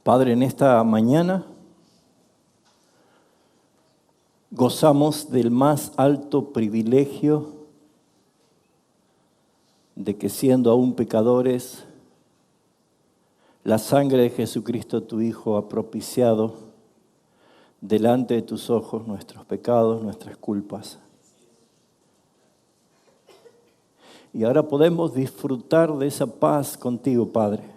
Padre, en esta mañana gozamos del más alto privilegio de que siendo aún pecadores, la sangre de Jesucristo tu Hijo ha propiciado delante de tus ojos nuestros pecados, nuestras culpas. Y ahora podemos disfrutar de esa paz contigo, Padre.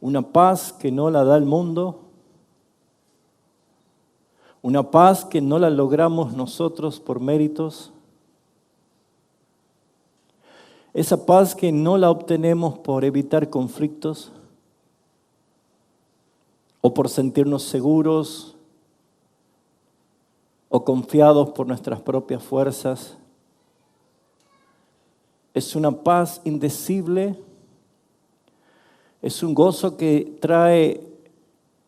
Una paz que no la da el mundo, una paz que no la logramos nosotros por méritos, esa paz que no la obtenemos por evitar conflictos o por sentirnos seguros o confiados por nuestras propias fuerzas. Es una paz indecible, es un gozo que trae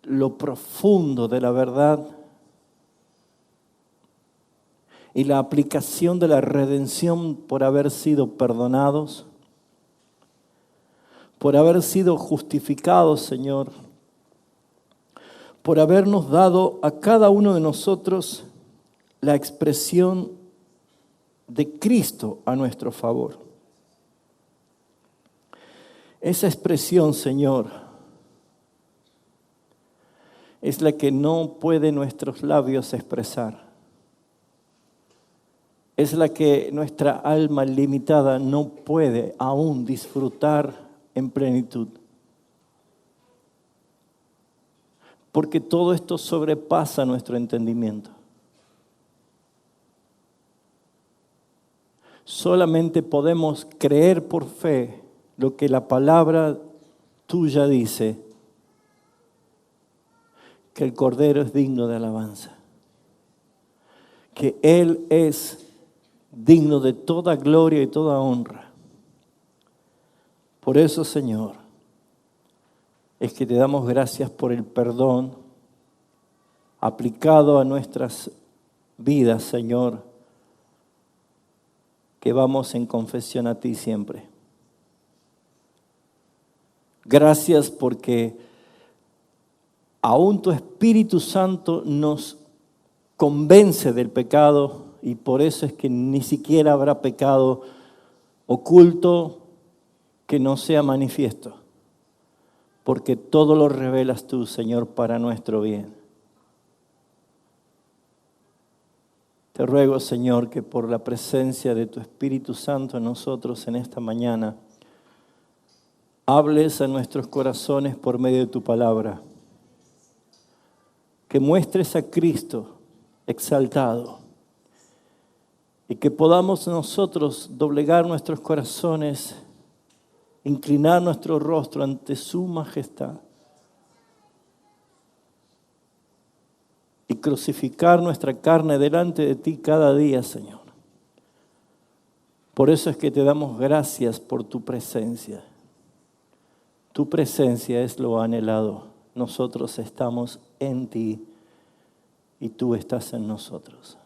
lo profundo de la verdad y la aplicación de la redención por haber sido perdonados, por haber sido justificados, Señor, por habernos dado a cada uno de nosotros la expresión de Cristo a nuestro favor. Esa expresión, Señor, es la que no puede nuestros labios expresar. Es la que nuestra alma limitada no puede aún disfrutar en plenitud. Porque todo esto sobrepasa nuestro entendimiento. Solamente podemos creer por fe lo que la palabra tuya dice, que el Cordero es digno de alabanza, que Él es digno de toda gloria y toda honra. Por eso, Señor, es que te damos gracias por el perdón aplicado a nuestras vidas, Señor, que vamos en confesión a ti siempre. Gracias porque aún tu Espíritu Santo nos convence del pecado y por eso es que ni siquiera habrá pecado oculto que no sea manifiesto, porque todo lo revelas tú, Señor, para nuestro bien. Te ruego, Señor, que por la presencia de tu Espíritu Santo en nosotros en esta mañana, hables a nuestros corazones por medio de tu palabra, que muestres a Cristo exaltado y que podamos nosotros doblegar nuestros corazones, inclinar nuestro rostro ante su majestad y crucificar nuestra carne delante de ti cada día, Señor. Por eso es que te damos gracias por tu presencia. Tu presencia es lo anhelado. Nosotros estamos en ti y tú estás en nosotros.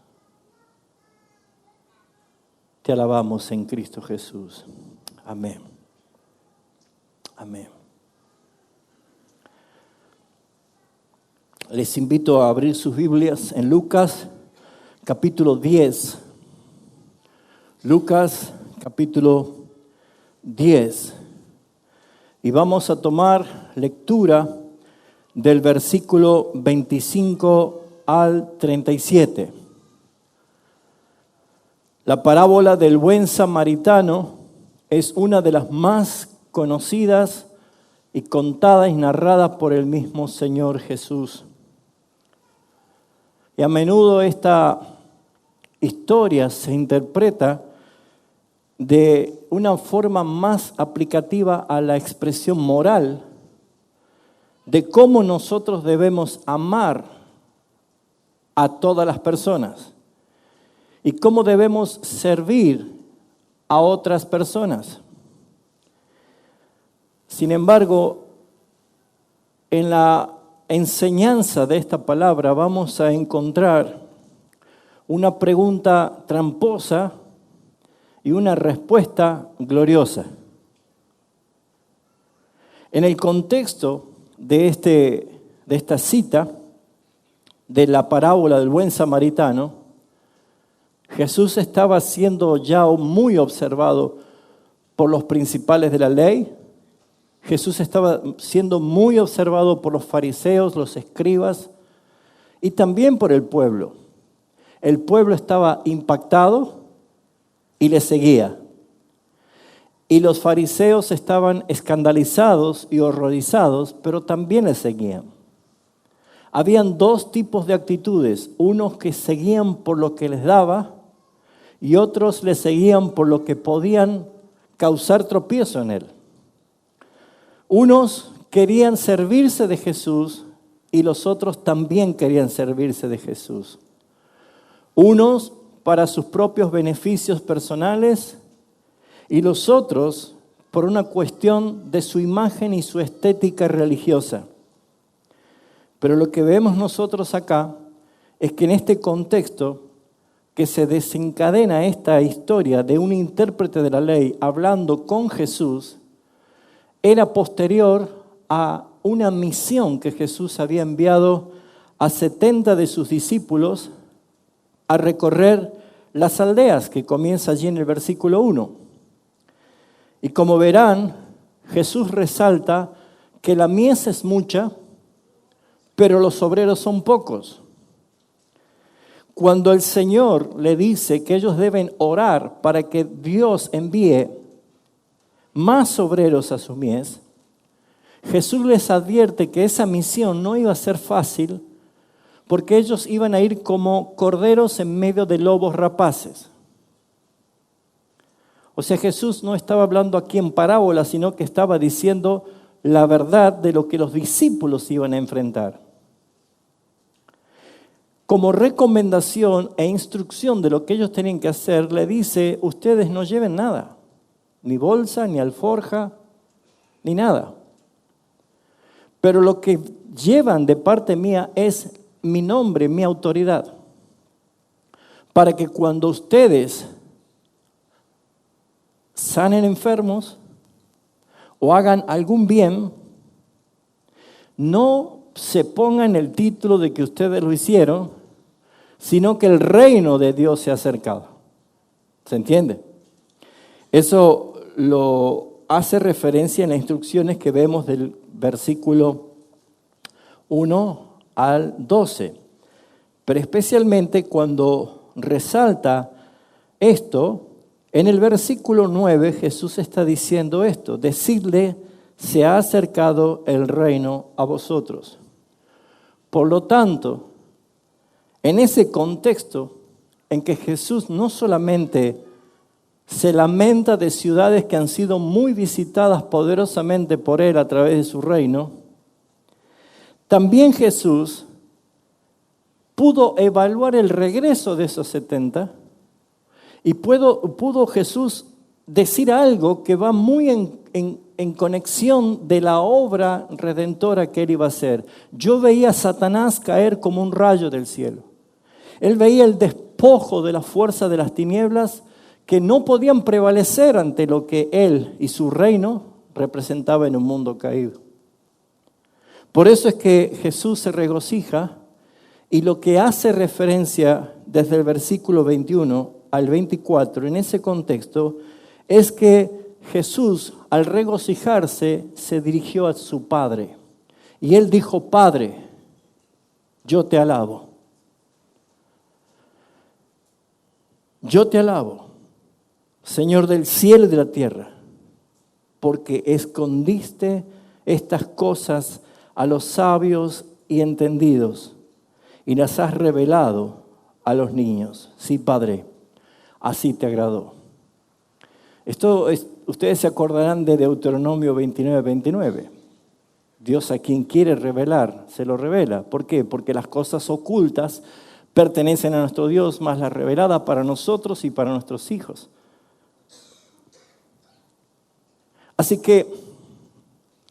Te alabamos en Cristo Jesús. Amén. Amén. Les invito a abrir sus Biblias en Lucas, capítulo 10. Lucas, capítulo 10. Y vamos a tomar lectura del versículo 25 al 37. La parábola del buen samaritano es una de las más conocidas y contadas y narradas por el mismo Señor Jesús. Y a menudo esta historia se interpreta de una forma más aplicativa a la expresión moral de cómo nosotros debemos amar a todas las personas y cómo debemos servir a otras personas. Sin embargo, en la enseñanza de esta palabra vamos a encontrar una pregunta tramposa y una respuesta gloriosa. En el contexto de esta cita, de la parábola del buen samaritano, Jesús estaba siendo ya muy observado por los principales de la ley. Jesús estaba siendo muy observado por los fariseos, los escribas y también por el pueblo. El pueblo estaba impactado y le seguía. Y los fariseos estaban escandalizados y horrorizados, pero también le seguían. Habían dos tipos de actitudes, unos que seguían por lo que les daba y otros le seguían por lo que podían causar tropiezo en él. Unos querían servirse de Jesús y los otros también querían servirse de Jesús. Unos para sus propios beneficios personales y los otros por una cuestión de su imagen y su estética religiosa. Pero lo que vemos nosotros acá es que en este contexto que se desencadena esta historia de un intérprete de la ley hablando con Jesús, era posterior a una misión que Jesús había enviado a 70 de sus discípulos a recorrer las aldeas, que comienza allí en el versículo 1. Y como verán, Jesús resalta que la mies es mucha, pero los obreros son pocos. Cuando el Señor le dice que ellos deben orar para que Dios envíe más obreros a su mies, Jesús les advierte que esa misión no iba a ser fácil porque ellos iban a ir como corderos en medio de lobos rapaces. O sea, Jesús no estaba hablando aquí en parábola, sino que estaba diciendo la verdad de lo que los discípulos iban a enfrentar. Como recomendación e instrucción de lo que ellos tenían que hacer, le dice, ustedes no lleven nada, ni bolsa, ni alforja, ni nada. Pero lo que llevan de parte mía es mi nombre, mi autoridad, para que cuando ustedes sanen enfermos o hagan algún bien, no se pongan el título de que ustedes lo hicieron, sino que el reino de Dios se ha acercado. ¿Se entiende? Eso lo hace referencia en las instrucciones que vemos del versículo 1 al 12. Pero especialmente cuando resalta esto, en el versículo 9 Jesús está diciendo esto, decidle, se ha acercado el reino a vosotros. Por lo tanto, en ese contexto en que Jesús no solamente se lamenta de ciudades que han sido muy visitadas poderosamente por Él a través de su reino, también Jesús pudo evaluar el regreso de esos 70 y pudo Jesús decir algo que va muy en conexión de la obra redentora que Él iba a hacer. Yo veía a Satanás caer como un rayo del cielo. Él veía el despojo de la fuerza de las tinieblas que no podían prevalecer ante lo que Él y su reino representaba en un mundo caído. Por eso es que Jesús se regocija y lo que hace referencia desde el versículo 21 al 24 en ese contexto es que Jesús al regocijarse se dirigió a su Padre y Él dijo, Padre, yo te alabo. Yo te alabo, Señor del cielo y de la tierra, porque escondiste estas cosas a los sabios y entendidos y las has revelado a los niños. Sí, Padre, así te agradó. Ustedes se acordarán de Deuteronomio 29:29. Dios a quien quiere revelar, se lo revela. ¿Por qué? Porque las cosas ocultas pertenecen a nuestro Dios, más la revelada para nosotros y para nuestros hijos. Así que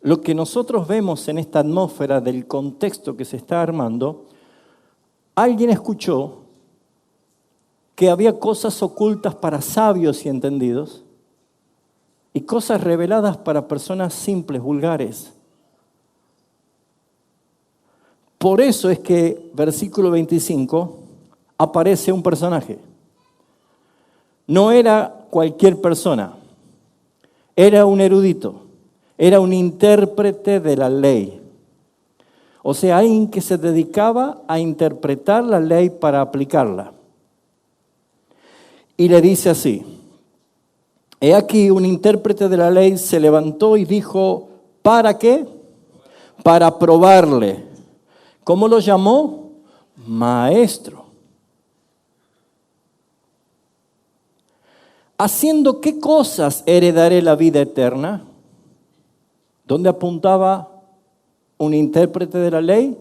lo que nosotros vemos en esta atmósfera del contexto que se está armando, alguien escuchó que había cosas ocultas para sabios y entendidos, y cosas reveladas para personas simples, vulgares. Por eso es que, versículo 25, aparece un personaje. No era cualquier persona, era un erudito, era un intérprete de la ley. O sea, alguien que se dedicaba a interpretar la ley para aplicarla. Y le dice así: he aquí un intérprete de la ley se levantó y dijo, ¿para qué? Para probarle. ¿Cómo lo llamó? Maestro. ¿Haciendo qué cosas heredaré la vida eterna? ¿Dónde apuntaba un intérprete de la ley?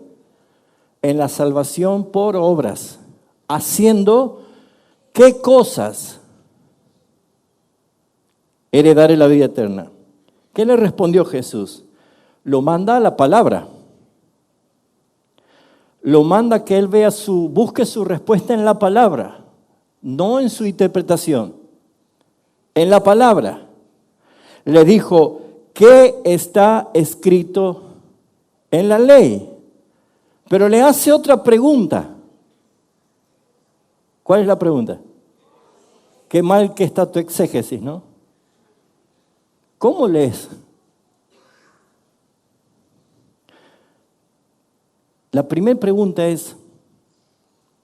En la salvación por obras. ¿Haciendo qué cosas heredaré la vida eterna? ¿Qué le respondió Jesús? Lo manda a la palabra. Lo manda que él busque su respuesta en la palabra, no en su interpretación. En la palabra. Le dijo, ¿qué está escrito en la ley? Pero le hace otra pregunta. ¿Cuál es la pregunta? Qué mal que está tu exégesis, ¿no? ¿Cómo lees? La primera pregunta es,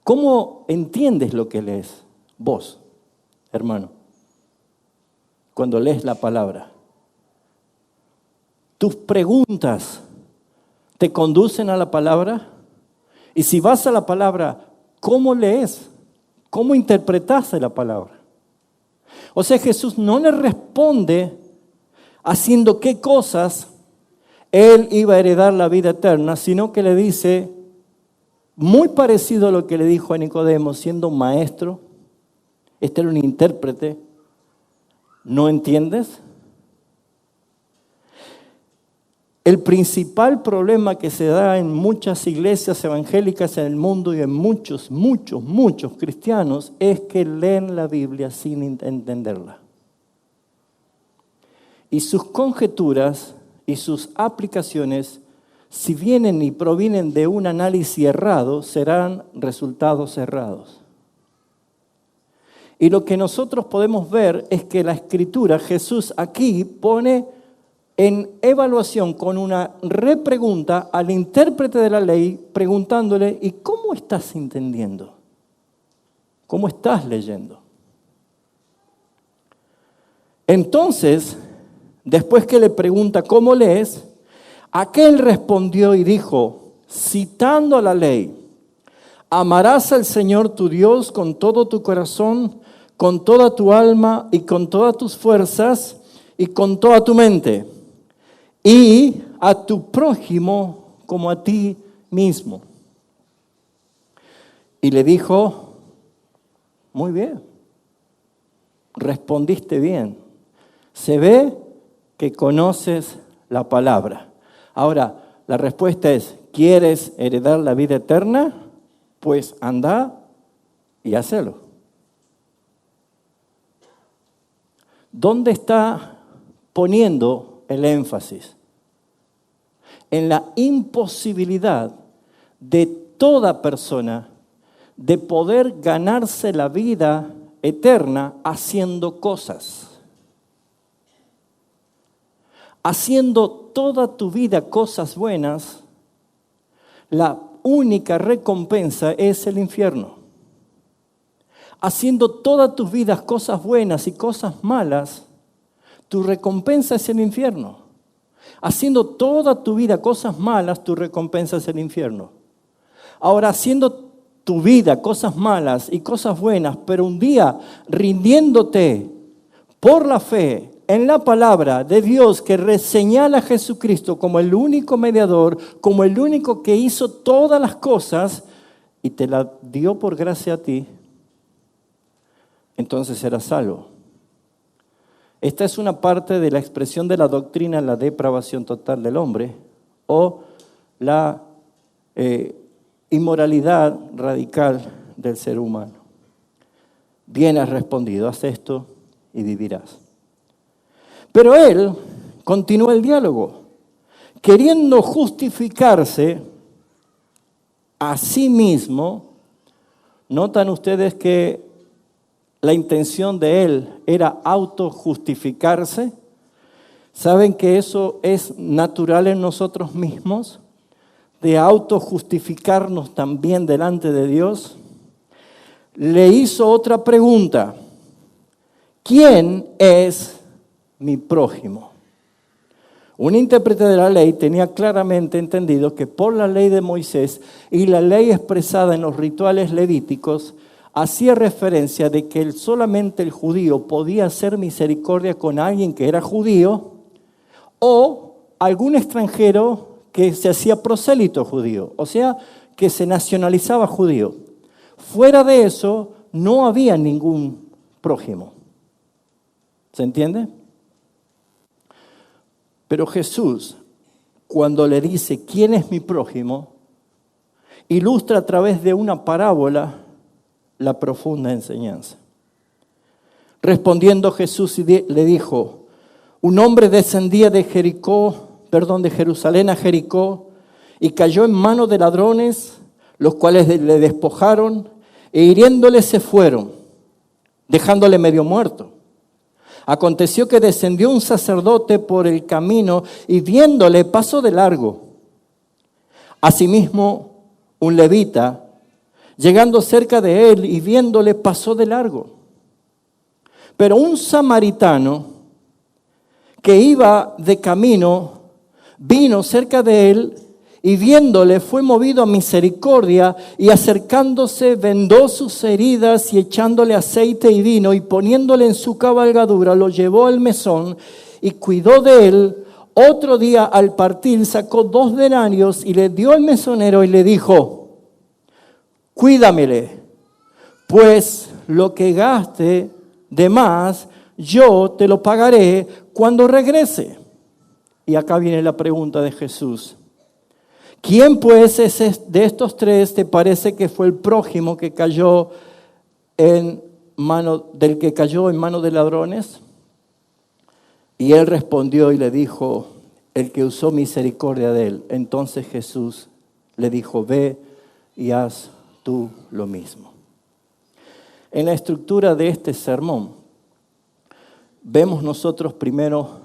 ¿cómo entiendes lo que lees vos, hermano, cuando lees la palabra? ¿Tus preguntas te conducen a la palabra? Y si vas a la palabra, ¿cómo lees? ¿Cómo interpretas la palabra? O sea, Jesús no le responde haciendo qué cosas él iba a heredar la vida eterna, sino que le dice, muy parecido a lo que le dijo a Nicodemo, siendo un maestro, este era un intérprete, ¿no entiendes? El principal problema que se da en muchas iglesias evangélicas en el mundo y en muchos cristianos es que leen la Biblia sin entenderla. Y sus conjeturas y sus aplicaciones, si vienen y provienen de un análisis errado, serán resultados errados. Y lo que nosotros podemos ver es que la Escritura, Jesús aquí pone en evaluación con una repregunta al intérprete de la ley, preguntándole, ¿y cómo estás entendiendo? ¿Cómo estás leyendo? Entonces, después que le pregunta, ¿cómo lees? Aquel respondió y dijo, citando a la ley, amarás al Señor tu Dios con todo tu corazón, con toda tu alma y con todas tus fuerzas y con toda tu mente, y a tu prójimo como a ti mismo. Y le dijo, muy bien, respondiste bien, se ve que conoces la palabra. Ahora, la respuesta es, ¿quieres heredar la vida eterna? Pues anda y hacelo. ¿Dónde está poniendo el énfasis? En la imposibilidad de toda persona de poder ganarse la vida eterna haciendo cosas. Haciendo toda tu vida cosas buenas, la única recompensa es el infierno. Haciendo todas tus vidas cosas buenas y cosas malas, tu recompensa es el infierno. Haciendo toda tu vida cosas malas, tu recompensa es el infierno. Ahora, haciendo tu vida cosas malas y cosas buenas, pero un día rindiéndote por la fe en la palabra de Dios que señala a Jesucristo como el único mediador, como el único que hizo todas las cosas y te la dio por gracia a ti, entonces serás salvo. Esta es una parte de la expresión de la doctrina, la depravación total del hombre o la inmoralidad radical del ser humano. Bien has respondido, haz esto y vivirás. Pero él continuó el diálogo, queriendo justificarse a sí mismo. ¿Notan ustedes que la intención de él era autojustificarse? ¿Saben que eso es natural en nosotros mismos? De autojustificarnos también delante de Dios. Le hizo otra pregunta. ¿Quién es mi prójimo? Un intérprete de la ley tenía claramente entendido que por la ley de Moisés y la ley expresada en los rituales levíticos, hacía referencia de que solamente el judío podía hacer misericordia con alguien que era judío o algún extranjero que se hacía prosélito judío, o sea, que se nacionalizaba judío. Fuera de eso, no había ningún prójimo. ¿Se entiende? Pero Jesús, cuando le dice, ¿quién es mi prójimo?, ilustra a través de una parábola la profunda enseñanza. Respondiendo Jesús le dijo, un hombre descendía de Jerusalén a Jericó y cayó en manos de ladrones, los cuales le despojaron e hiriéndole se fueron, dejándole medio muerto. Aconteció que descendió un sacerdote por el camino y viéndole pasó de largo. Asimismo, un levita, llegando cerca de él y viéndole pasó de largo. Pero un samaritano que iba de camino vino cerca de él y viéndole fue movido a misericordia y acercándose vendó sus heridas y echándole aceite y vino y poniéndole en su cabalgadura lo llevó al mesón y cuidó de él. Otro día al partir sacó 2 denarios y le dio al mesonero y le dijo, cuídamele, pues lo que gaste de más yo te lo pagaré cuando regrese. Y acá viene la pregunta de Jesús. ¿Quién pues de estos 3 te parece que fue el prójimo que cayó en mano de ladrones? Y él respondió y le dijo, el que usó misericordia de él. Entonces Jesús le dijo, ve y haz tú lo mismo. En la estructura de este sermón, vemos nosotros primero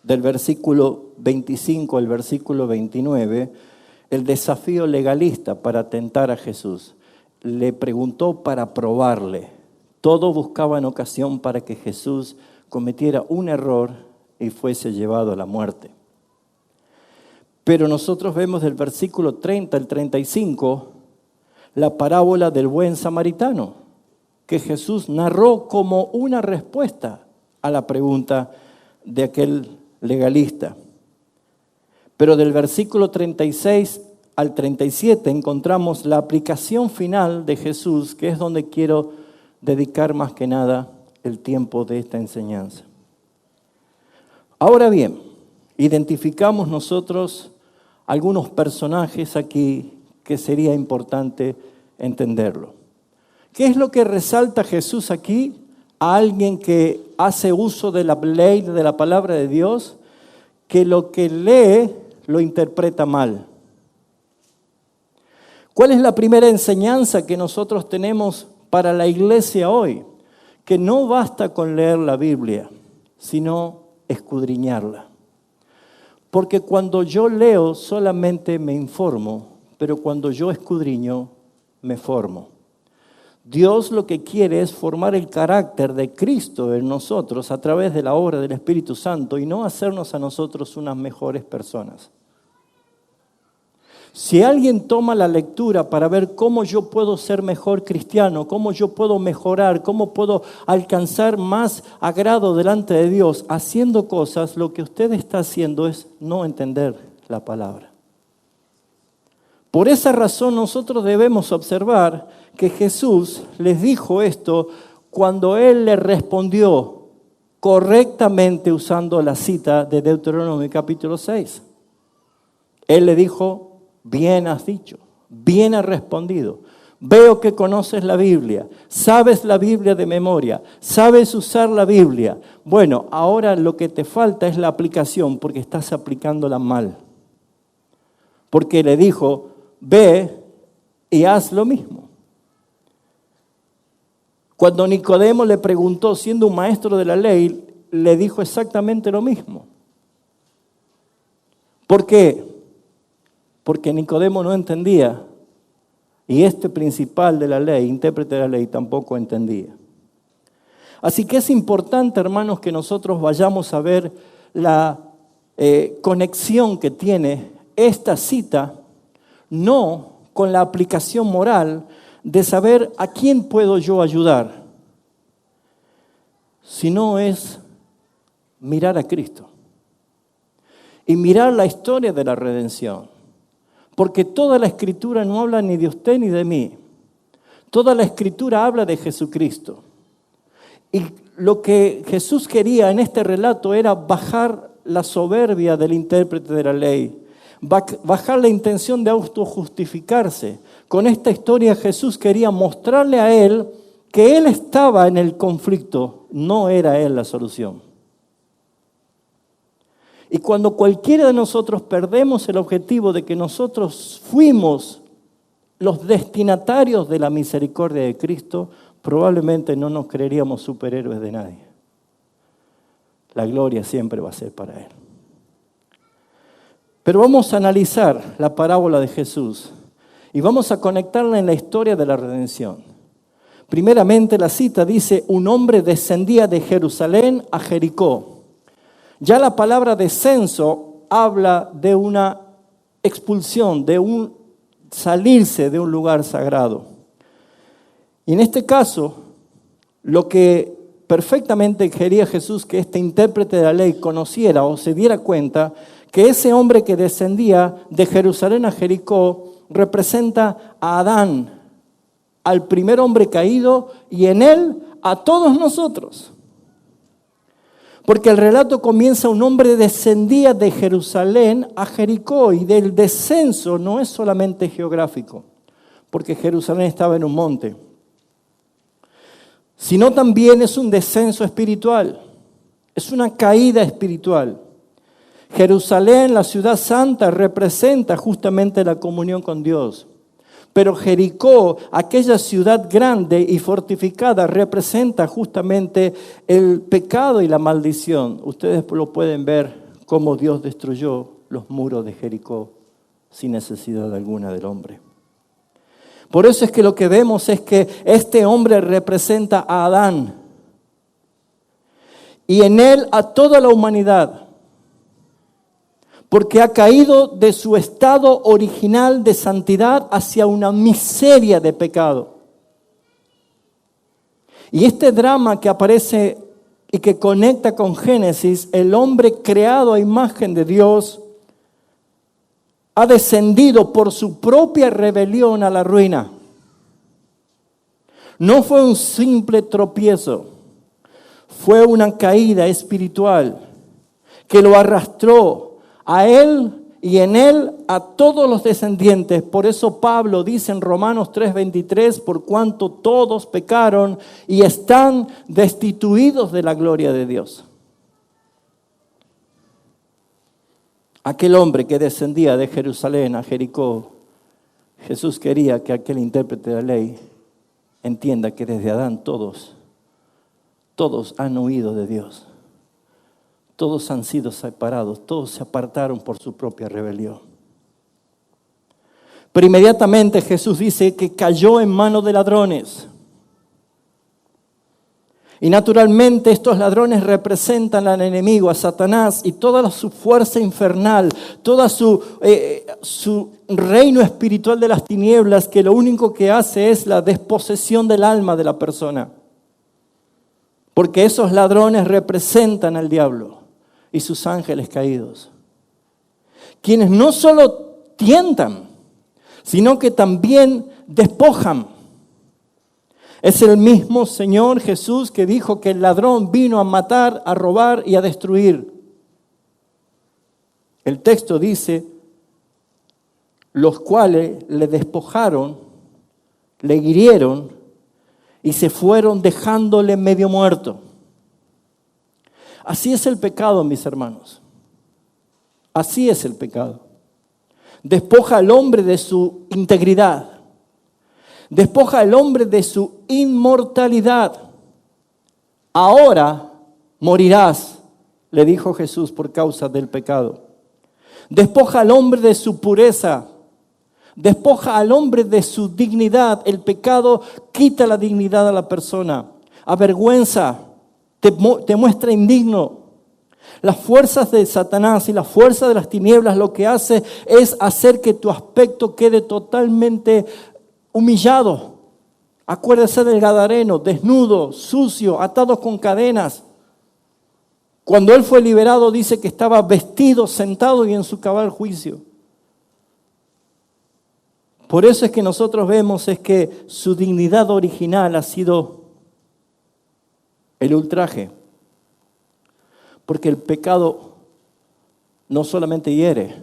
del versículo 25 al versículo 29, el desafío legalista para tentar a Jesús. Le preguntó para probarle. Todo buscaba en ocasión para que Jesús cometiera un error y fuese llevado a la muerte. Pero nosotros vemos del versículo 30 al 35 la parábola del buen samaritano, que Jesús narró como una respuesta a la pregunta de aquel legalista. Pero del versículo 36 al 37 encontramos la aplicación final de Jesús, que es donde quiero dedicar más que nada el tiempo de esta enseñanza. Ahora bien, identificamos nosotros algunos personajes aquí que sería importante entenderlo. ¿Qué es lo que resalta Jesús aquí? A alguien que hace uso de la ley, de la palabra de Dios, que lo que lee lo interpreta mal. ¿Cuál es la primera enseñanza que nosotros tenemos para la iglesia hoy? Que no basta con leer la Biblia, sino escudriñarla. Porque cuando yo leo solamente me informo, pero cuando yo escudriño me formo. Dios lo que quiere es formar el carácter de Cristo en nosotros a través de la obra del Espíritu Santo y no hacernos a nosotros unas mejores personas. Si alguien toma la lectura para ver cómo yo puedo ser mejor cristiano, cómo yo puedo mejorar, cómo puedo alcanzar más agrado delante de Dios, haciendo cosas, lo que usted está haciendo es no entender la palabra. Por esa razón nosotros debemos observar que Jesús les dijo esto cuando Él le respondió correctamente usando la cita de Deuteronomio capítulo 6. Él le dijo, bien has dicho, bien has respondido, Veo que conoces la Biblia, sabes la Biblia de memoria, sabes usar la Biblia. Bueno, ahora lo que te falta es la aplicación porque estás aplicándola mal. Porque le dijo, ve y haz lo mismo. Cuando Nicodemo le preguntó, siendo un maestro de la ley, le dijo exactamente lo mismo. ¿Por qué? Porque Nicodemo no entendía. Y este principal de la ley, intérprete de la ley, tampoco entendía. Así que es importante, hermanos, que nosotros vayamos a ver la conexión que tiene esta cita, no con la aplicación moral de saber a quién puedo yo ayudar, sino es mirar a Cristo y mirar la historia de la redención. Porque toda la Escritura no habla ni de usted ni de mí. Toda la Escritura habla de Jesucristo. Y lo que Jesús quería en este relato era bajar la soberbia del intérprete de la ley, bajar la intención de autojustificarse. Con esta historia Jesús quería mostrarle a él que él estaba en el conflicto, no era él la solución. Y cuando cualquiera de nosotros perdemos el objetivo de que nosotros fuimos los destinatarios de la misericordia de Cristo, probablemente no nos creeríamos superhéroes de nadie. La gloria siempre va a ser para Él. Pero vamos a analizar la parábola de Jesús y vamos a conectarla en la historia de la redención. Primeramente la cita dice, un hombre descendía de Jerusalén a Jericó. Ya la palabra descenso habla de una expulsión, de un salirse de un lugar sagrado. Y en este caso, lo que perfectamente quería Jesús que este intérprete de la ley conociera o se diera cuenta, que ese hombre que descendía de Jerusalén a Jericó representa a Adán, al primer hombre caído y en él a todos nosotros. Porque el relato comienza, un hombre descendía de Jerusalén a Jericó y del descenso no es solamente geográfico, porque Jerusalén estaba en un monte, sino también es un descenso espiritual, es una caída espiritual. Jerusalén, la ciudad santa, representa justamente la comunión con Dios. Pero Jericó, aquella ciudad grande y fortificada, representa justamente el pecado y la maldición. Ustedes lo pueden ver cómo Dios destruyó los muros de Jericó sin necesidad alguna del hombre. Por eso es que lo que vemos es que este hombre representa a Adán y en él a toda la humanidad. Porque ha caído de su estado original de santidad hacia una miseria de pecado. Y este drama que aparece y que conecta con Génesis, el hombre creado a imagen de Dios, ha descendido por su propia rebelión a la ruina. No fue un simple tropiezo, fue una caída espiritual que lo arrastró a él y en él a todos los descendientes. Por eso Pablo dice en Romanos 3:23, por cuanto todos pecaron y están destituidos de la gloria de Dios. Aquel hombre que descendía de Jerusalén a Jericó, Jesús quería que aquel intérprete de la ley entienda que desde Adán todos han huido de Dios. Todos han sido separados, todos se apartaron por su propia rebelión. Pero inmediatamente Jesús dice que cayó en manos de ladrones. Y naturalmente estos ladrones representan al enemigo, a Satanás y toda su fuerza infernal, toda su reino espiritual de las tinieblas, que lo único que hace es la desposesión del alma de la persona. Porque esos ladrones representan al diablo y sus ángeles caídos, quienes no solo tientan, sino que también despojan. Es el mismo Señor Jesús que dijo que el ladrón vino a matar, a robar y a destruir. El texto dice, los cuales le despojaron le hirieron y se fueron dejándole medio muerto. Así es el pecado, mis hermanos. Así es el pecado. Despoja al hombre de su integridad. Despoja al hombre de su inmortalidad. Ahora morirás, le dijo Jesús, por causa del pecado. Despoja al hombre de su pureza. Despoja al hombre de su dignidad. El pecado quita la dignidad a la persona. Avergüenza, te muestra indigno. Las fuerzas de Satanás y las fuerzas de las tinieblas lo que hace es hacer que tu aspecto quede totalmente humillado. Acuérdese del Gadareno, desnudo, sucio, atado con cadenas. Cuando él fue liberado dice que estaba vestido, sentado y en su cabal juicio. Por eso es que nosotros vemos es que su dignidad original ha sido el ultraje. Porque el pecado no solamente hiere,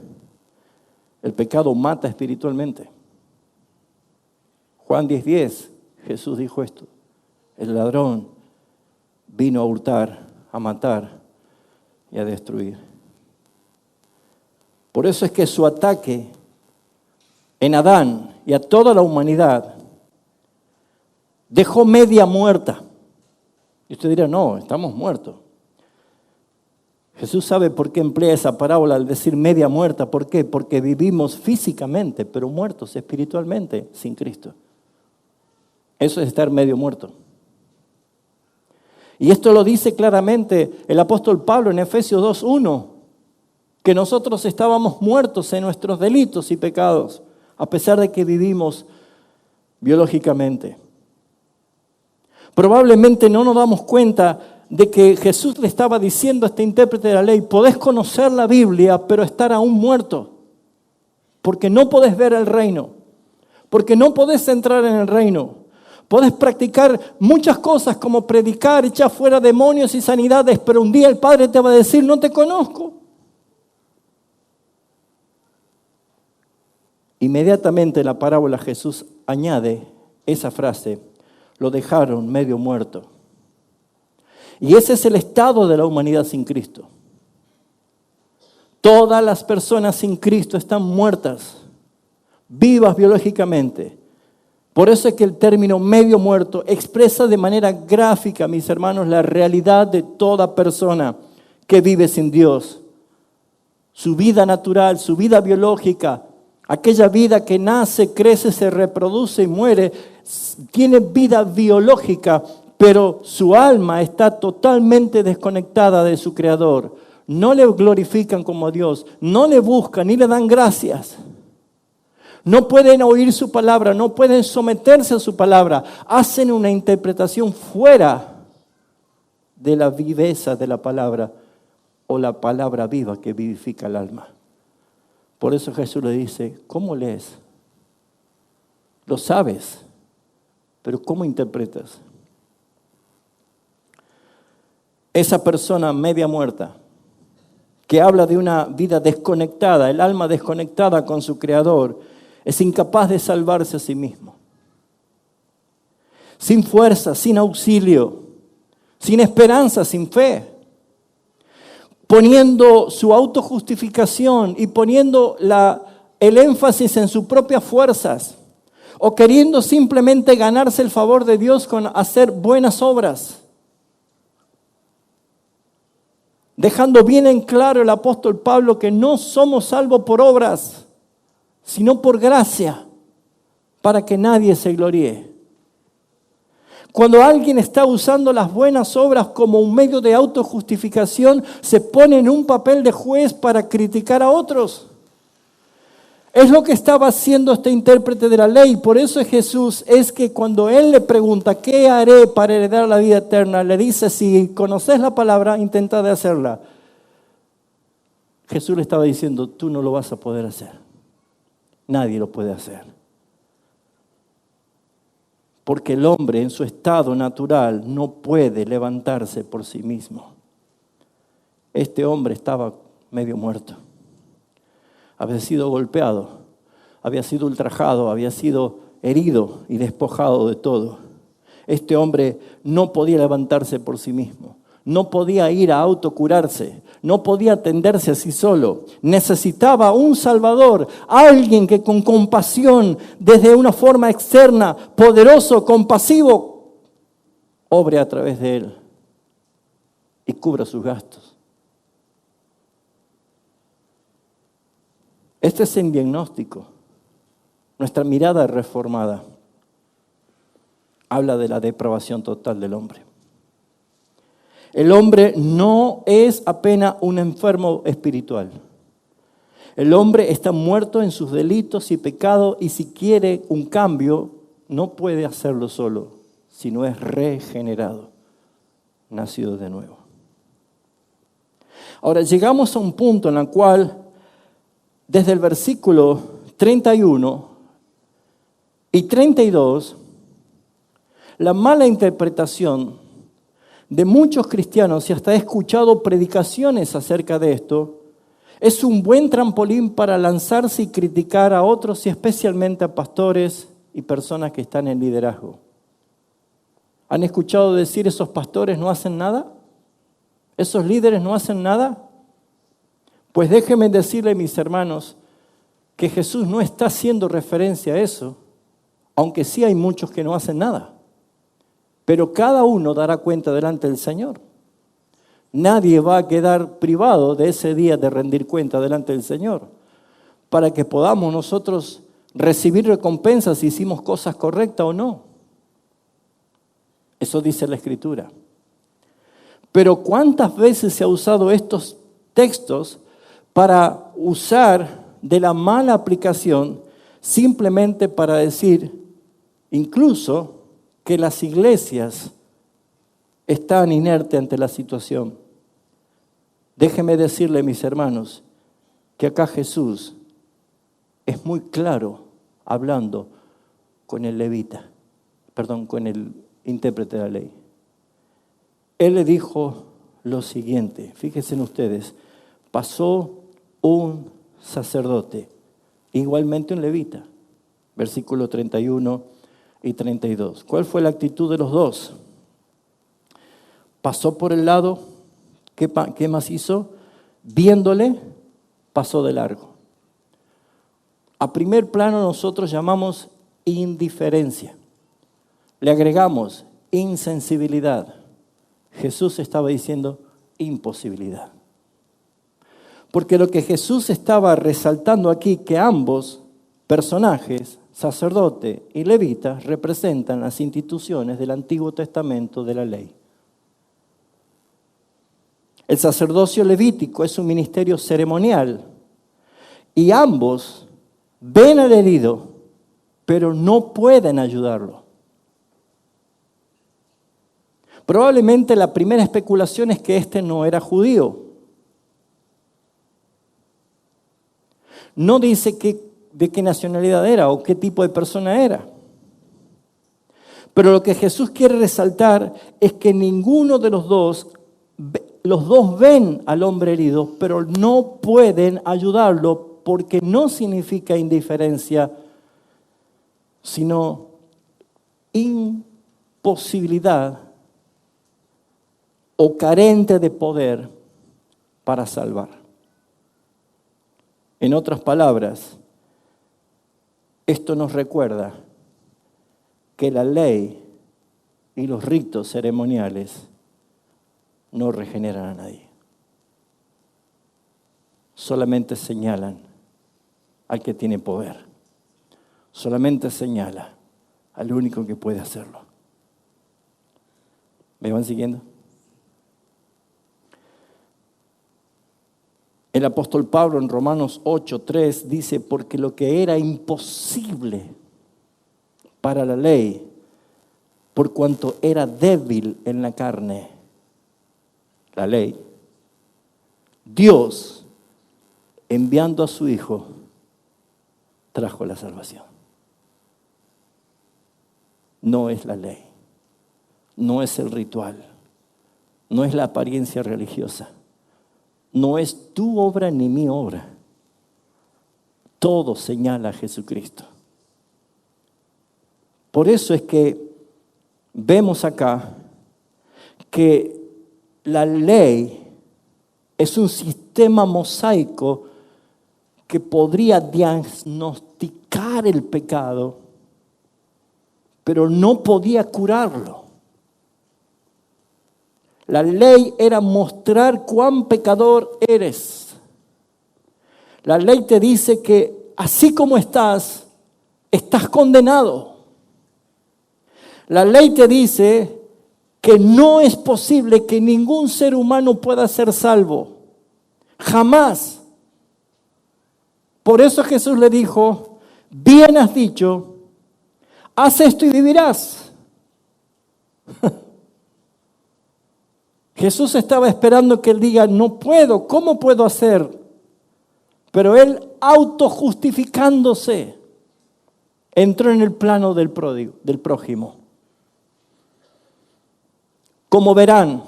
el pecado mata espiritualmente. Juan 10:10, Jesús dijo esto: el ladrón vino a hurtar, a matar y a destruir. Por eso es que su ataque en Adán y a toda la humanidad dejó media muerta. Y usted dirá, no, estamos muertos. Jesús sabe por qué emplea esa parábola al decir media muerta. ¿Por qué? Porque vivimos físicamente, pero muertos espiritualmente sin Cristo. Eso es estar medio muerto. Y esto lo dice claramente el apóstol Pablo en Efesios 2:1, que nosotros estábamos muertos en nuestros delitos y pecados, a pesar de que vivimos biológicamente. Probablemente no nos damos cuenta de que Jesús le estaba diciendo a este intérprete de la ley: podés conocer la Biblia, pero estar aún muerto, porque no podés ver el reino, porque no podés entrar en el reino. Podés practicar muchas cosas como predicar, echar fuera demonios y sanidades, pero un día el Padre te va a decir: no te conozco. Inmediatamente en la parábola Jesús añade esa frase: lo dejaron medio muerto. Y ese es el estado de la humanidad sin Cristo. Todas las personas sin Cristo están muertas, vivas biológicamente. Por eso es que el término medio muerto expresa de manera gráfica, mis hermanos, la realidad de toda persona que vive sin Dios. Su vida natural, su vida biológica, aquella vida que nace, crece, se reproduce y muere, tiene vida biológica, pero su alma está totalmente desconectada de su Creador. No le glorifican como Dios, no le buscan ni le dan gracias. No pueden oír su palabra, no pueden someterse a su palabra. Hacen una interpretación fuera de la viveza de la palabra o la palabra viva que vivifica el alma. Por eso Jesús le dice: ¿cómo lees? Lo sabes, pero ¿cómo interpretas? Esa persona media muerta, que habla de una vida desconectada, el alma desconectada con su Creador, es incapaz de salvarse a sí mismo. Sin fuerza, sin auxilio, sin esperanza, sin fe. Poniendo su autojustificación y poniendo el énfasis en sus propias fuerzas. O queriendo simplemente ganarse el favor de Dios con hacer buenas obras. Dejando bien en claro el apóstol Pablo que no somos salvos por obras, sino por gracia, para que nadie se gloríe. Cuando alguien está usando las buenas obras como un medio de autojustificación, se pone en un papel de juez para criticar a otros. Es lo que estaba haciendo este intérprete de la ley. Por eso es Jesús, es que cuando él le pregunta: ¿qué haré para heredar la vida eterna?, le dice: si conoces la palabra, intenta de hacerla. Jesús le estaba diciendo: tú no lo vas a poder hacer. Nadie lo puede hacer. Porque el hombre en su estado natural no puede levantarse por sí mismo. Este hombre estaba medio muerto. Había sido golpeado, había sido ultrajado, había sido herido y despojado de todo. Este hombre no podía levantarse por sí mismo, no podía ir a autocurarse, no podía atenderse a sí solo. Necesitaba un Salvador, alguien que con compasión, desde una forma externa, poderoso, compasivo, obre a través de él y cubra sus gastos. Este es el diagnóstico. Nuestra mirada reformada habla de la depravación total del hombre. El hombre no es apenas un enfermo espiritual. El hombre está muerto en sus delitos y pecados, y si quiere un cambio, no puede hacerlo solo, sino es regenerado, nacido de nuevo. Ahora llegamos a un punto en el cual, desde el versículo 31 y 32, la mala interpretación de muchos cristianos, y hasta he escuchado predicaciones acerca de esto, es un buen trampolín para lanzarse y criticar a otros, y especialmente a pastores y personas que están en liderazgo. ¿Han escuchado decir esos pastores no hacen nada? ¿Esos líderes no hacen nada? Pues déjenme decirle, mis hermanos, que Jesús no está haciendo referencia a eso, aunque sí hay muchos que no hacen nada. Pero cada uno dará cuenta delante del Señor. Nadie va a quedar privado de ese día de rendir cuenta delante del Señor, para que podamos nosotros recibir recompensas si hicimos cosas correctas o no. Eso dice la Escritura. Pero ¿cuántas veces se ha usado estos textos para usar de la mala aplicación simplemente para decir, incluso, que las iglesias están inertes ante la situación? Déjenme decirle, mis hermanos, que acá Jesús es muy claro hablando con el levita, con el intérprete de la ley. Él le dijo lo siguiente, fíjense ustedes, pasó un sacerdote, igualmente un levita, versículo 31 y 32. ¿Cuál fue la actitud de los dos? Pasó por el lado, ¿qué más hizo? Viéndole, pasó de largo. A primer plano nosotros llamamos indiferencia. Le agregamos insensibilidad. Jesús estaba diciendo imposibilidad. Porque lo que Jesús estaba resaltando aquí, que ambos personajes, sacerdote y levita, representan las instituciones del Antiguo Testamento de la ley. El sacerdocio levítico es un ministerio ceremonial y ambos ven al herido, pero no pueden ayudarlo. Probablemente la primera especulación es que este no era judío. No dice de qué nacionalidad era o qué tipo de persona era. Pero lo que Jesús quiere resaltar es que ninguno de los dos ven al hombre herido, pero no pueden ayudarlo, porque no significa indiferencia, sino imposibilidad o carente de poder para salvar. En otras palabras, esto nos recuerda que la ley y los ritos ceremoniales no regeneran a nadie. Solamente señalan al que tiene poder. Solamente señala al único que puede hacerlo. ¿Me van siguiendo? El apóstol Pablo en Romanos 8:3 dice, porque lo que era imposible para la ley, por cuanto era débil en la carne, la ley, Dios, enviando a su Hijo, trajo la salvación. No es la ley, no es el ritual, no es la apariencia religiosa. No es tu obra ni mi obra. Todo señala a Jesucristo. Por eso es que vemos acá que la ley es un sistema mosaico que podría diagnosticar el pecado, pero no podía curarlo. La ley era mostrar cuán pecador eres. La ley te dice que así como estás condenado. La ley te dice que no es posible que ningún ser humano pueda ser salvo. Jamás. Por eso Jesús le dijo, bien has dicho, haz esto y vivirás. Jesús estaba esperando que él diga, no puedo, ¿cómo puedo hacer? Pero él, autojustificándose, entró en el plano del prójimo. Como verán,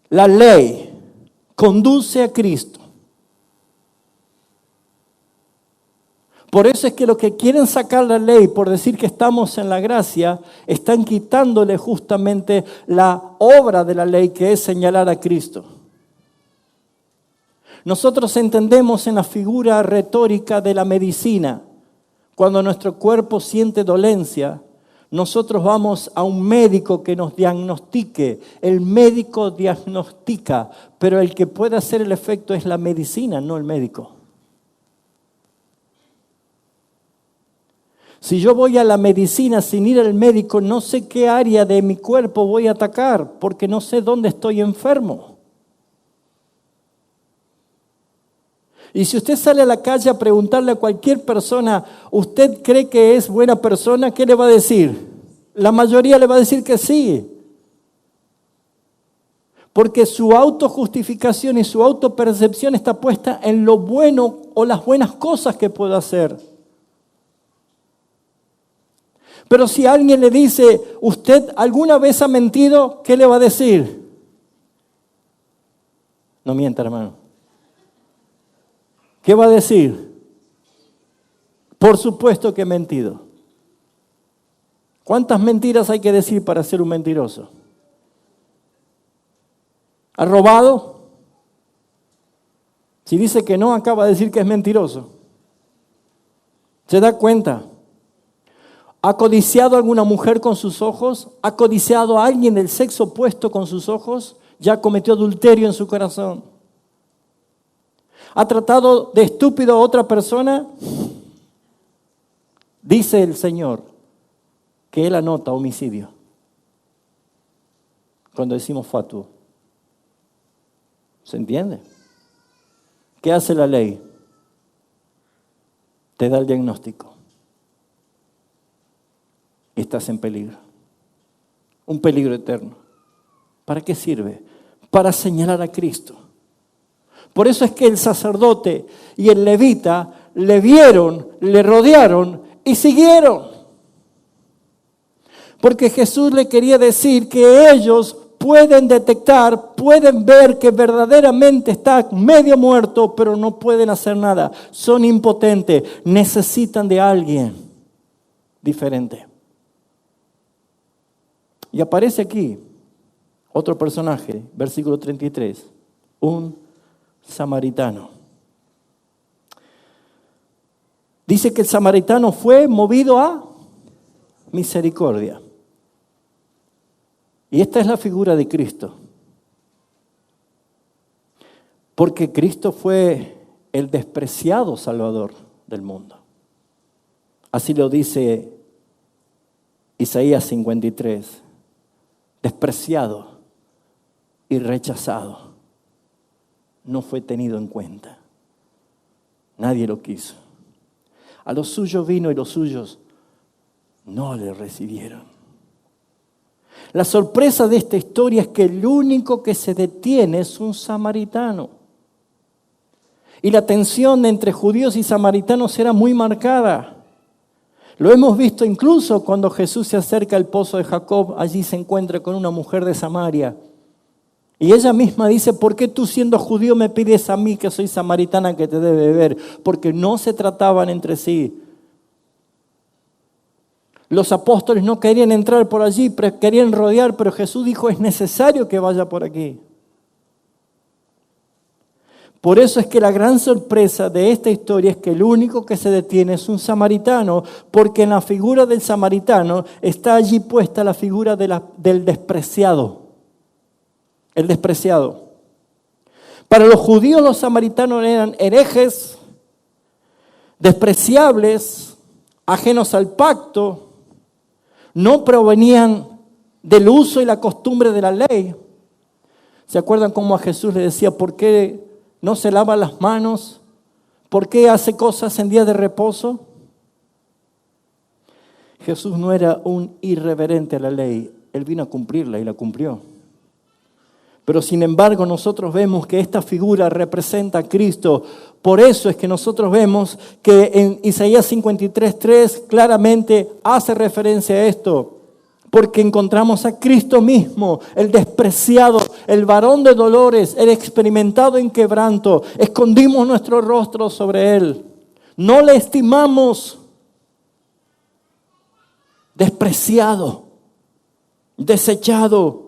la ley conduce a Cristo. Por eso es que los que quieren sacar la ley por decir que estamos en la gracia, están quitándole justamente la obra de la ley, que es señalar a Cristo. Nosotros entendemos en la figura retórica de la medicina, cuando nuestro cuerpo siente dolencia, nosotros vamos a un médico que nos diagnostique. El médico diagnostica, pero el que puede hacer el efecto es la medicina, no el médico. Si yo voy a la medicina sin ir al médico, no sé qué área de mi cuerpo voy a atacar, porque no sé dónde estoy enfermo. Y si usted sale a la calle a preguntarle a cualquier persona, ¿usted cree que es buena persona? ¿Qué le va a decir? La mayoría le va a decir que sí. Porque su autojustificación y su autopercepción está puesta en lo bueno o las buenas cosas que puedo hacer. Pero si alguien le dice, ¿usted alguna vez ha mentido? ¿Qué le va a decir? No mienta, hermano. ¿Qué va a decir? Por supuesto que he mentido. ¿Cuántas mentiras hay que decir para ser un mentiroso? ¿Ha robado? Si dice que no, acaba de decir que es mentiroso. ¿Se da cuenta? ¿Ha codiciado a alguna mujer con sus ojos? ¿Ha codiciado a alguien del sexo opuesto con sus ojos? Ya cometió adulterio en su corazón. ¿Ha tratado de estúpido a otra persona? Dice el Señor que Él anota homicidio cuando decimos fatuo. ¿Se entiende? ¿Qué hace la ley? Te da el diagnóstico. Estás en peligro. Un peligro eterno. ¿Para qué sirve? Para señalar a Cristo. Por eso es que el sacerdote y el levita le vieron, le rodearon y siguieron. Porque Jesús le quería decir que ellos pueden detectar, pueden ver que verdaderamente está medio muerto, pero no pueden hacer nada. Son impotentes, necesitan de alguien diferente. Y aparece aquí otro personaje, versículo 33, un samaritano. Dice que el samaritano fue movido a misericordia. Y esta es la figura de Cristo. Porque Cristo fue el despreciado Salvador del mundo. Así lo dice Isaías 53. Despreciado y rechazado. No fue tenido en cuenta. Nadie lo quiso. A los suyos vino y los suyos no le recibieron. La sorpresa de esta historia es que el único que se detiene es un samaritano. Y la tensión entre judíos y samaritanos era muy marcada. Lo hemos visto incluso cuando Jesús se acerca al pozo de Jacob. Allí se encuentra con una mujer de Samaria. Y ella misma dice, ¿por qué tú siendo judío me pides a mí que soy samaritana que te dé de beber? Porque no se trataban entre sí. Los apóstoles no querían entrar por allí, querían rodear, pero Jesús dijo, es necesario que vaya por aquí. Por eso es que la gran sorpresa de esta historia es que el único que se detiene es un samaritano, porque en la figura del samaritano está allí puesta la figura del despreciado. El despreciado. Para los judíos los samaritanos eran herejes, despreciables, ajenos al pacto, no provenían del uso y la costumbre de la ley. ¿Se acuerdan cómo a Jesús le decía, ¿por qué no se lava las manos? ¿Por qué hace cosas en día de reposo? Jesús no era un irreverente a la ley, Él vino a cumplirla y la cumplió. Pero sin embargo nosotros vemos que esta figura representa a Cristo. Por eso es que nosotros vemos que en Isaías 53:3 claramente hace referencia a esto. Porque encontramos a Cristo mismo, el despreciado, el varón de dolores, el experimentado en quebranto. Escondimos nuestro rostro sobre Él. No le estimamos. Despreciado, desechado.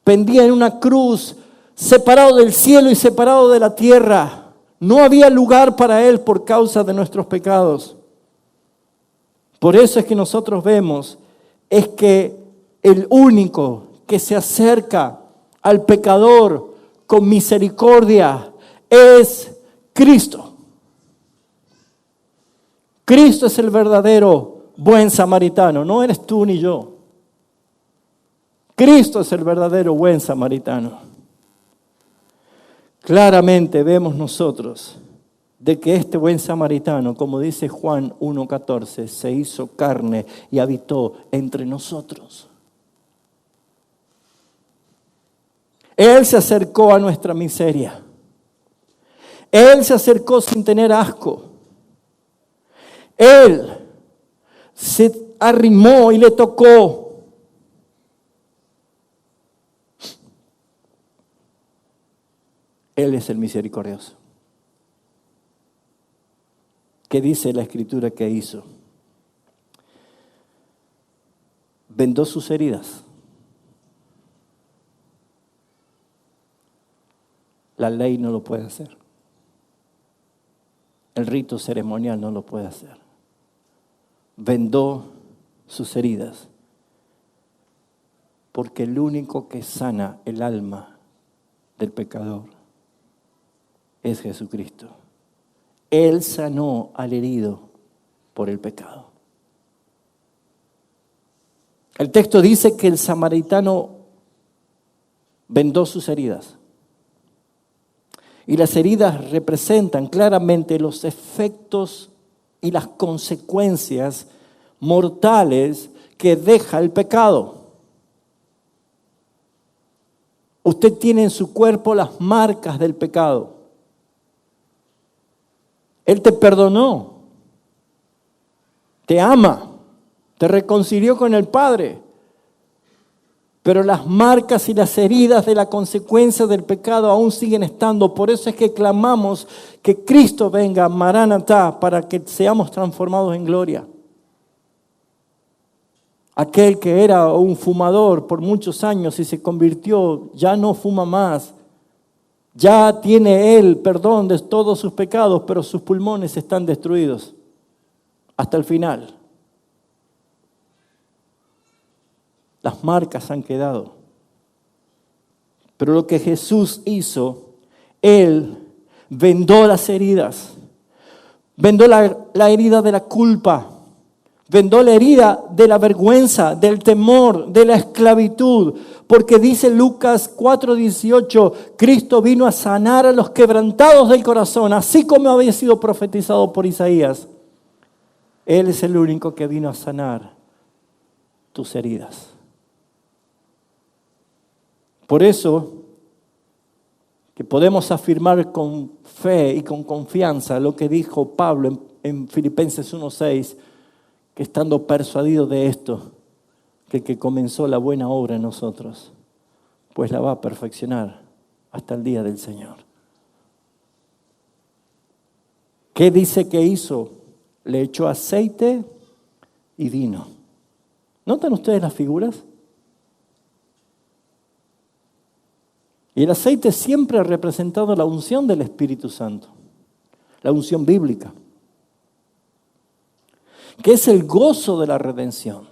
Pendía en una cruz, separado del cielo y separado de la tierra. No había lugar para Él por causa de nuestros pecados. Por eso es que nosotros vemos, es que el único que se acerca al pecador con misericordia es Cristo. Cristo es el verdadero buen samaritano, no eres tú ni yo. Cristo es el verdadero buen samaritano. Claramente vemos nosotros de que este buen samaritano, como dice Juan 1:14, se hizo carne y habitó entre nosotros. Él se acercó a nuestra miseria. Él se acercó sin tener asco. Él se arrimó y le tocó. Él es el misericordioso. ¿Qué dice la Escritura que hizo? Vendó sus heridas. La ley no lo puede hacer. El rito ceremonial no lo puede hacer. Vendó sus heridas. Porque el único que sana el alma del pecador es Jesucristo. Él sanó al herido por el pecado. El texto dice que el samaritano vendó sus heridas. Y las heridas representan claramente los efectos y las consecuencias mortales que deja el pecado. Usted tiene en su cuerpo las marcas del pecado. Él te perdonó, te ama, te reconcilió con el Padre. Pero las marcas y las heridas de la consecuencia del pecado aún siguen estando. Por eso es que clamamos que Cristo venga, Maranatá, para que seamos transformados en gloria. Aquel que era un fumador por muchos años y se convirtió, ya no fuma más. Ya tiene él perdón de todos sus pecados, pero sus pulmones están destruidos hasta el final. Las marcas han quedado. Pero lo que Jesús hizo, Él vendó las heridas. Vendó la herida de la culpa. Vendó la herida de la vergüenza, del temor, de la esclavitud. Porque dice Lucas 4:18, Cristo vino a sanar a los quebrantados del corazón, así como había sido profetizado por Isaías. Él es el único que vino a sanar tus heridas. Por eso que podemos afirmar con fe y con confianza lo que dijo Pablo en Filipenses 1:6, que estando persuadido de esto, que el que comenzó la buena obra en nosotros, pues la va a perfeccionar hasta el día del Señor. ¿Qué dice que hizo? Le echó aceite y vino. ¿Notan ustedes las figuras? Y el aceite siempre ha representado la unción del Espíritu Santo, la unción bíblica, que es el gozo de la redención.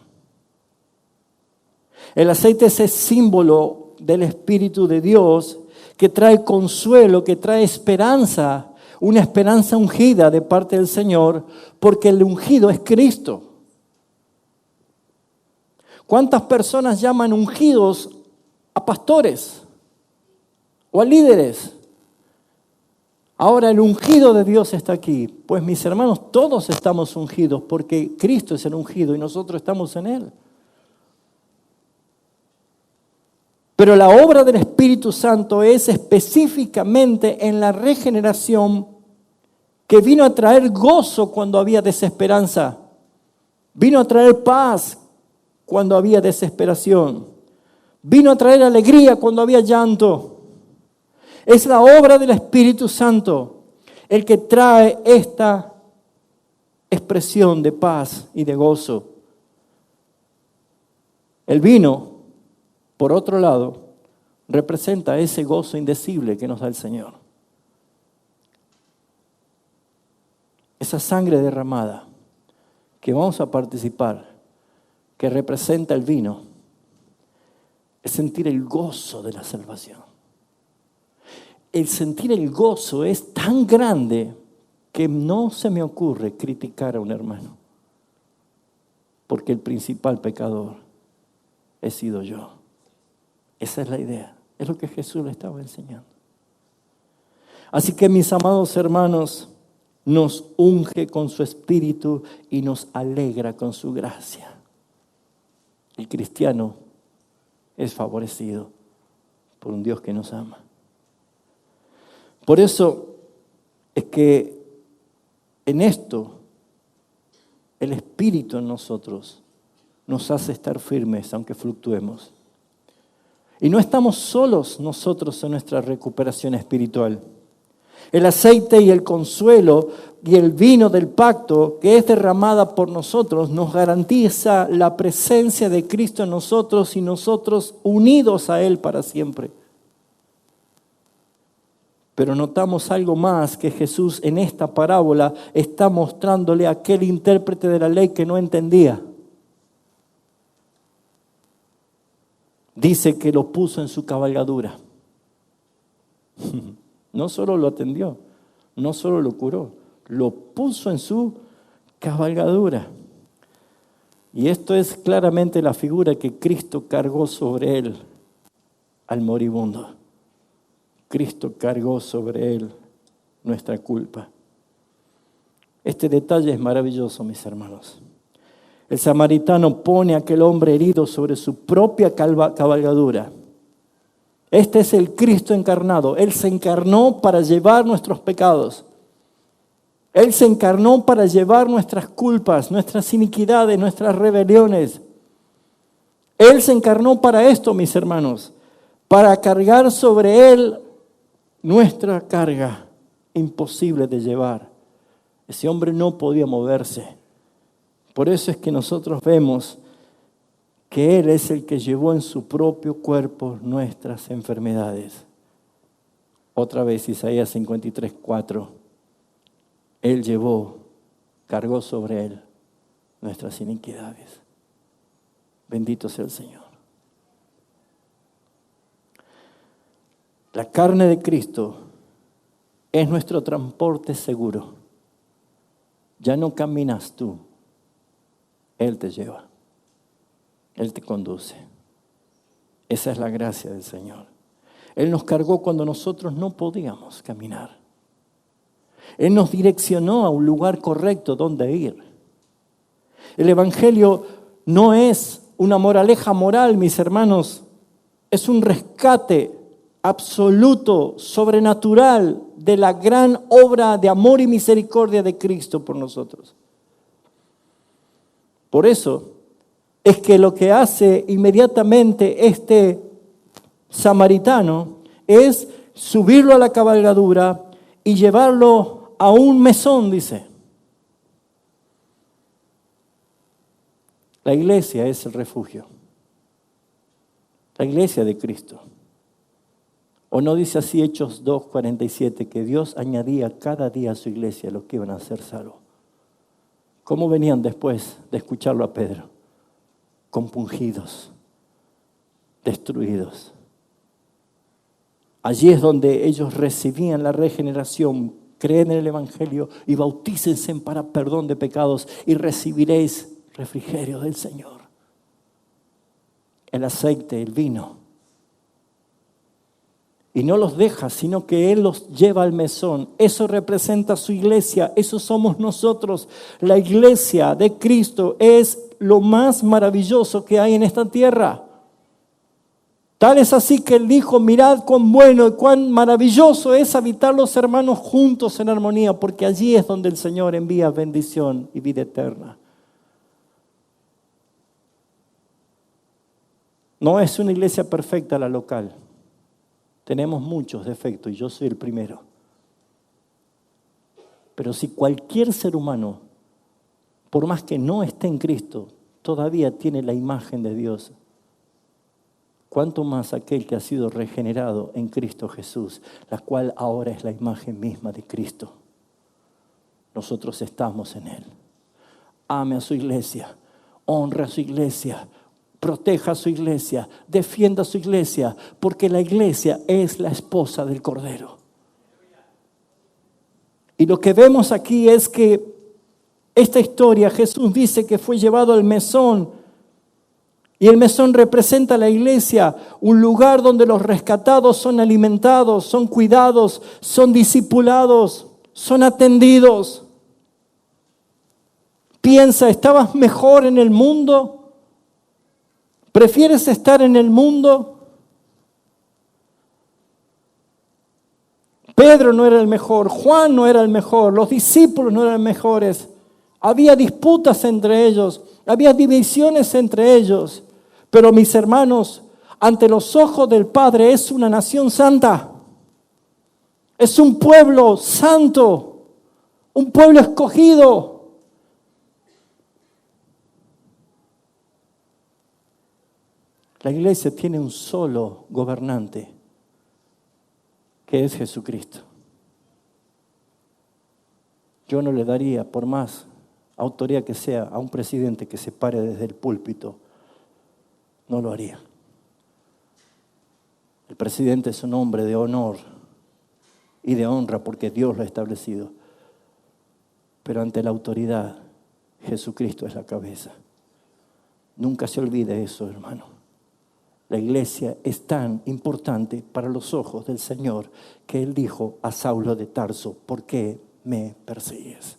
El aceite es el símbolo del Espíritu de Dios que trae consuelo, que trae esperanza, una esperanza ungida de parte del Señor, porque el ungido es Cristo. ¿Cuántas personas llaman ungidos a pastores o a líderes? Ahora el ungido de Dios está aquí. Pues mis hermanos, todos estamos ungidos porque Cristo es el ungido y nosotros estamos en Él. Pero la obra del Espíritu Santo es específicamente en la regeneración, que vino a traer gozo cuando había desesperanza. Vino a traer paz cuando había desesperación. Vino a traer alegría cuando había llanto. Es la obra del Espíritu Santo el que trae esta expresión de paz y de gozo. El vino, por otro lado, representa ese gozo indecible que nos da el Señor. Esa sangre derramada que vamos a participar, que representa el vino, es sentir el gozo de la salvación. El sentir el gozo es tan grande que no se me ocurre criticar a un hermano, porque el principal pecador he sido yo. Esa es la idea, es lo que Jesús le estaba enseñando. Así que mis amados hermanos, nos unge con su espíritu y nos alegra con su gracia. El cristiano es favorecido por un Dios que nos ama. Por eso es que en esto el Espíritu en nosotros nos hace estar firmes aunque fluctuemos. Y no estamos solos nosotros en nuestra recuperación espiritual. El aceite y el consuelo y el vino del pacto que es derramada por nosotros nos garantiza la presencia de Cristo en nosotros y nosotros unidos a Él para siempre. Pero notamos algo más que Jesús en esta parábola está mostrándole a aquel intérprete de la ley que no entendía. Dice que lo puso en su cabalgadura. No solo lo atendió, no solo lo curó, lo puso en su cabalgadura. Y esto es claramente la figura que Cristo cargó sobre él al moribundo. Cristo cargó sobre él nuestra culpa. Este detalle es maravilloso, mis hermanos. El samaritano pone a aquel hombre herido sobre su propia cabalgadura. Este es el Cristo encarnado. Él se encarnó para llevar nuestros pecados. Él se encarnó para llevar nuestras culpas, nuestras iniquidades, nuestras rebeliones. Él se encarnó para esto, mis hermanos, para cargar sobre Él nuestra carga imposible de llevar. Ese hombre no podía moverse. Por eso es que nosotros vemos que Él es el que llevó en su propio cuerpo nuestras enfermedades. Otra vez Isaías 53:4. Él cargó sobre Él nuestras iniquidades. Bendito sea el Señor. La carne de Cristo es nuestro transporte seguro. Ya no caminas tú, Él te lleva. Él te conduce. Esa es la gracia del Señor. Él nos cargó cuando nosotros no podíamos caminar. Él nos direccionó a un lugar correcto donde ir. El Evangelio no es una moraleja moral, mis hermanos. Es un rescate absoluto, sobrenatural de la gran obra de amor y misericordia de Cristo por nosotros. Por eso es que lo que hace inmediatamente este samaritano es subirlo a la cabalgadura y llevarlo a un mesón, dice. La iglesia es el refugio. La iglesia de Cristo. ¿O no dice así Hechos 2:47 que Dios añadía cada día a su iglesia los que iban a ser salvos? ¿Cómo venían después de escucharlo a Pedro? Compungidos, destruidos. Allí es donde ellos recibían la regeneración. Creen en el Evangelio y bautícense para perdón de pecados y recibiréis refrigerio del Señor. El aceite, el vino. Y no los deja, sino que Él los lleva al mesón. Eso representa su iglesia, eso somos nosotros. La iglesia de Cristo es lo más maravilloso que hay en esta tierra. Tal es así que Él dijo, mirad cuán bueno y cuán maravilloso es habitar los hermanos juntos en armonía, porque allí es donde el Señor envía bendición y vida eterna. No es una iglesia perfecta la local. Tenemos muchos defectos y yo soy el primero. Pero si cualquier ser humano, por más que no esté en Cristo, todavía tiene la imagen de Dios, ¿cuánto más aquel que ha sido regenerado en Cristo Jesús, la cual ahora es la imagen misma de Cristo? Nosotros estamos en Él. Ame a su iglesia, honre a su iglesia, proteja a su iglesia, defienda a su iglesia, porque la iglesia es la esposa del Cordero. Y lo que vemos aquí es que esta historia, Jesús dice que fue llevado al mesón, y el mesón representa a la iglesia, un lugar donde los rescatados son alimentados, son cuidados, son discipulados, son atendidos. Piensa, ¿estabas mejor en el mundo? ¿Prefieres estar en el mundo? Pedro no era el mejor, Juan no era el mejor, los discípulos no eran mejores. Había disputas entre ellos, había divisiones entre ellos. Pero mis hermanos, ante los ojos del Padre es una nación santa. Es un pueblo santo, un pueblo escogido. La iglesia tiene un solo gobernante, que es Jesucristo. Yo no le daría, por más autoridad que sea, a un presidente que se pare desde el púlpito. No lo haría. El presidente es un hombre de honor y de honra porque Dios lo ha establecido. Pero ante la autoridad, Jesucristo es la cabeza. Nunca se olvide eso, hermano. La iglesia es tan importante para los ojos del Señor que Él dijo a Saulo de Tarso, ¿por qué me persigues?